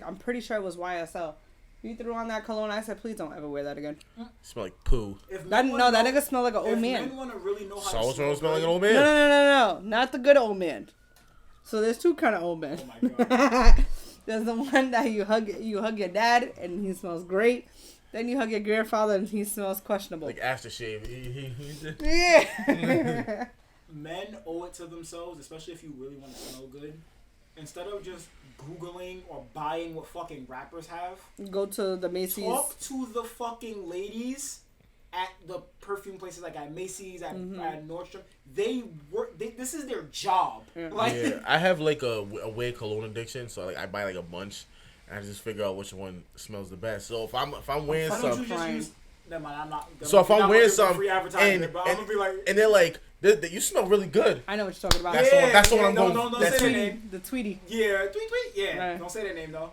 I'm pretty sure it was YSL. He threw on that cologne. I said, please don't ever wear that again. Smell like poo. That nigga smell like an old man. Men want to really know how So to smell like an old man. No, not the good old man. So there's two kind of old men. Oh my god. There's the one that you hug your dad and he smells great. Then you hug your grandfather and he smells questionable. Like aftershave. Yeah. Men owe it to themselves, especially if you really want to smell good. Instead of just Googling or buying what fucking rappers have, Go to the Macy's. talk to the fucking ladies at the perfume places, like at Macy's, at Nordstrom. They work. This is their job. Yeah. Like, Yeah, I have like a weird cologne addiction, so like I buy like a bunch, and I just figure out which one smells the best. So if I'm wearing why don't you something, just use? Never mind, I'm not. so if I'm wearing something, free advertisement, but I'm gonna be like, and they're like, you smell really good. I know what you're talking about. That's the one I'm going. Don't That's say it. their name. The Tweety. Yeah, tweet, yeah. Right. Don't say their name though.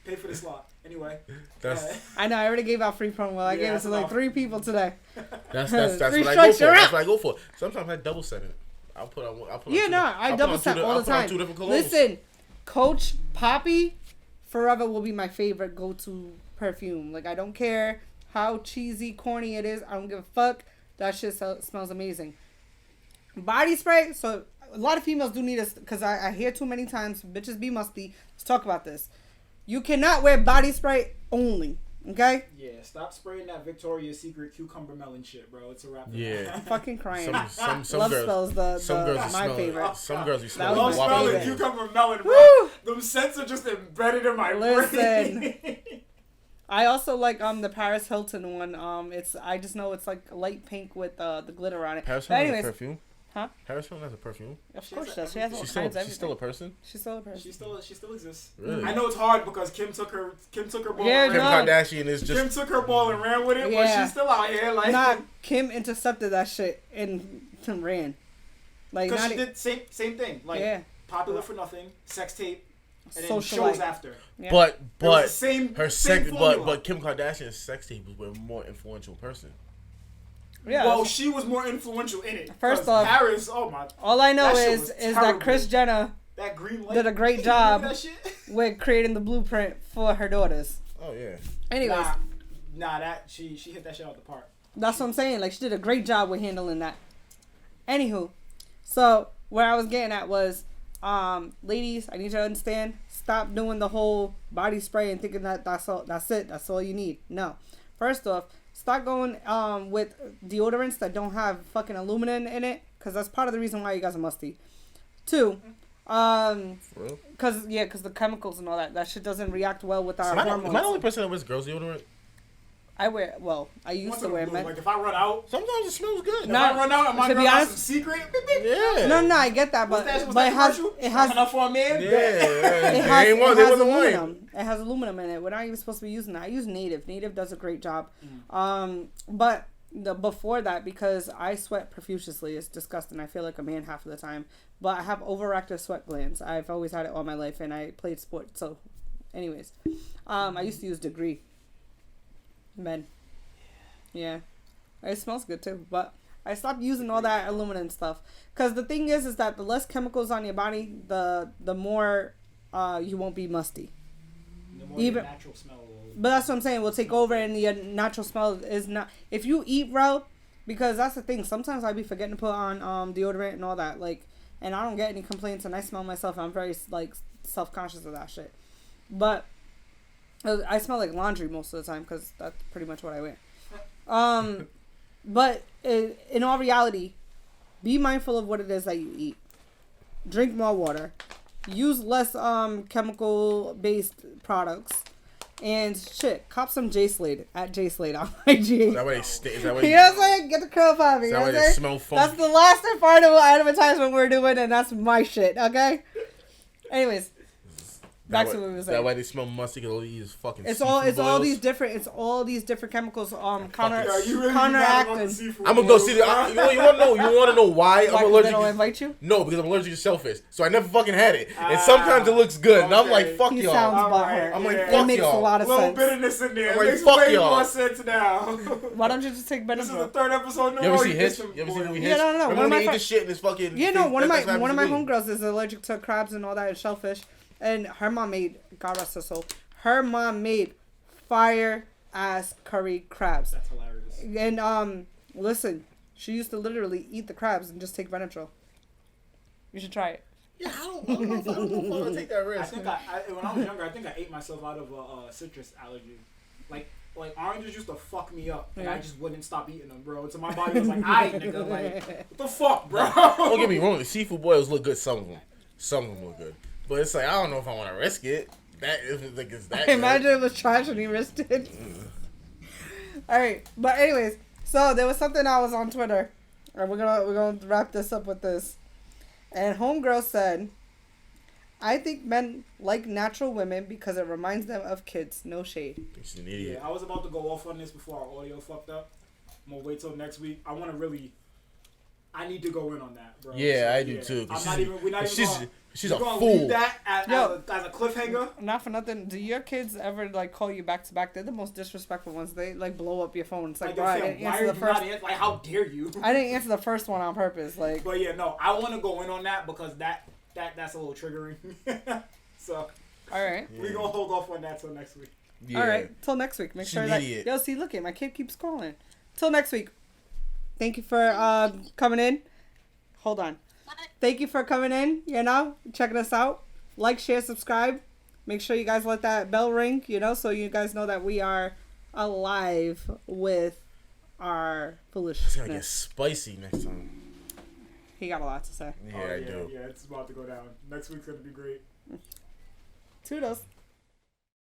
Pay for the slot. Anyway. That's I know. I already gave out free promo. I gave it to like enough. 3 people today. that's Three what I go strikes, for. you're That's out. what I go for. Sometimes I double set it. I'll put on. Yeah, no, I double set all the time. Two different colognes. Listen, Coach Poppy forever will be my favorite go-to perfume. Like, I don't care how cheesy, corny it is. I don't give a fuck. That shit smells amazing. Body spray. So a lot of females do need us because I hear too many times bitches be musty. Let's talk about this. You cannot wear body spray only. Okay? Yeah, stop spraying that Victoria's Secret cucumber melon shit, bro. It's a wrap. Yeah. I'm fucking crying. Some Love girls. spells Some girls my smell favorite. it. Some girls be That smelling was Love my Whopper. smelling favorite. cucumber melon, bro. Woo! Them scents are just embedded in my Listen. brain. I also like the Paris Hilton one. I just know it's like light pink with the glitter on it. Paris But Hilton has a anyways, perfume. huh? Paris Hilton has a perfume. Of course she does. She has all She's kinds of she's still a everything. person. She's still a person. She still exists. Really? I know it's hard because Kim took her ball. Yeah, and Kim ran. no. Kardashian is Kim just. took her ball and ran with it, but Yeah. she's still out here like. Nah, Kim intercepted that shit and ran. Like, Because not she did same thing. Like yeah, Popular for Nothing, Sex Tape, and then Social shows Life. after. Yeah. It was But the same. her same sex, formula. but Kim Kardashian's sex tape was with a more influential person. Yeah. Well, she was more influential in it. First 'Cause off- Paris. Oh my. all I know that shit is was that terrible. Kris Jenner That green light. did a great You job remember that shit? with creating the blueprint for her daughters. Oh yeah. Anyways, Nah, that she hit that shit out the park. that's what I'm saying. Like, she did a great job with handling that. Anywho, so where I was getting at was, ladies, I need you to understand. Stop doing the whole body spray and thinking that that's it. That's all you need. No. First off, start going with deodorants that don't have fucking aluminum in it, because that's part of the reason why you guys are musty. 2, For real? because the chemicals and all that shit doesn't react well with our Am I hormones. the only person that wears girls deodorant? I used Once to in a wear blue, men. like if I run out, Sometimes it smells good. if No. I run out, and my To girl be got honest- some secret. Yeah. No, I get that, but Was but that it has commercial? it has enough for a man. Yeah. it They has, ain't one. it They has wasn't lying. aluminum. It has aluminum in it. We're not even supposed to be using that. I use Native. Native does a great job. Mm. But before that, because I sweat profusely, it's disgusting. I feel like a man half of the time. But I have overactive sweat glands. I've always had it all my life, and I played sports. So, anyways, I used to use Degree. Men. Yeah. It smells good too, but I stopped using all that aluminum stuff. Because the thing is that the less chemicals on your body, the more you won't be musty. The more Even- your natural smell. But that's what I'm saying. Will take over, and your natural smell is not. If you eat, bro, because that's the thing. Sometimes I be forgetting to put on deodorant and all that. Like, and I don't get any complaints, and I smell myself. I'm very like self conscious of that shit. But I smell like laundry most of the time because that's pretty much what I wear. But in all reality, be mindful of what it is that you eat. Drink more water. Use less chemical based products. And shit, cop some J Slade at J Slade on IG. Is that why they stay? Is that why You know what I'm saying? Get the curl popping. Is You that know why what I'm they saying? smell funky? That's the last and final advertisement we're doing, and that's my shit, okay? Anyways, back to what we were Is saying. that why they smell musty? Because all they eat is fucking It's seafood all boils? these different chemicals counter Yeah, you really counteracting. I'm gonna go see the. You want to know why Why, I'm 'cause allergic? they don't invite you? No, because I'm allergic to shellfish. So I never fucking had it. And sometimes it looks good. And I'm like, okay. fuck He y'all. sounds Alright, butthurt. I'm like, yeah. fuck It makes y'all. a lot of little sense. bitterness in there. I'm It like, makes fuck way y'all. more sense now. Why don't you just take This is the Benadryl? third episode. No You ever more see you Hitch? get You ever see some movie Yeah, Hitch? no. Remember One when of they my ate the shit in his fucking Yeah, no. face? One of That's what my happens to me. homegirls is allergic to crabs and all that and shellfish, And her mom made, God rest her soul, her mom made fire ass curry crabs. That's hilarious. And listen, she used to literally eat the crabs and just take Benadryl. You should try it. Yeah, I don't know if I want to take that I risk. think when I was younger, I think I ate myself out of a citrus allergy. Like oranges used to fuck me up, and I just wouldn't stop eating them, bro. So my body was like, "Aight, nigga, like what the fuck, bro?" Don't get me wrong, the seafood boils look good. Some of them look good, but it's like I don't know if I want to risk it. That if it's like it's that. Imagine it was trash and he risked it. All right, but anyways, so there was something I was on Twitter, and we're gonna wrap this up with this. And homegirl said, "I think men like natural women because it reminds them of kids. No shade." She's an idiot. Yeah, I was about to go off on this before our audio fucked up. I'm gonna wait till next week. I need to go in on that, bro. Yeah, I do too. She's a fool. Leave that as a cliffhanger. Not for nothing. Do your kids ever like call you back to back? They're the most disrespectful ones. They like blow up your phone. It's like, bro, I didn't answer the first. Like, how dare you? I didn't answer the first one on purpose. Like, But yeah, no, I want to go in on that because that's a little triggering. So all right, we gonna hold off on that till next week. Yeah. all right. Till next week. Make She's sure an that idiot. yo see. Look at my kid keeps calling. Till next week. Thank you for coming in. Hold on. Thank you for coming in. You know, checking us out. Like, share, subscribe. Make sure you guys let that bell ring. You know, so you guys know that we are alive with our It's gonna get foolishness. spicy next time. He got a lot to say. Yeah, I do. Yeah, it's about to go down. Next week's gonna be great. Toodles.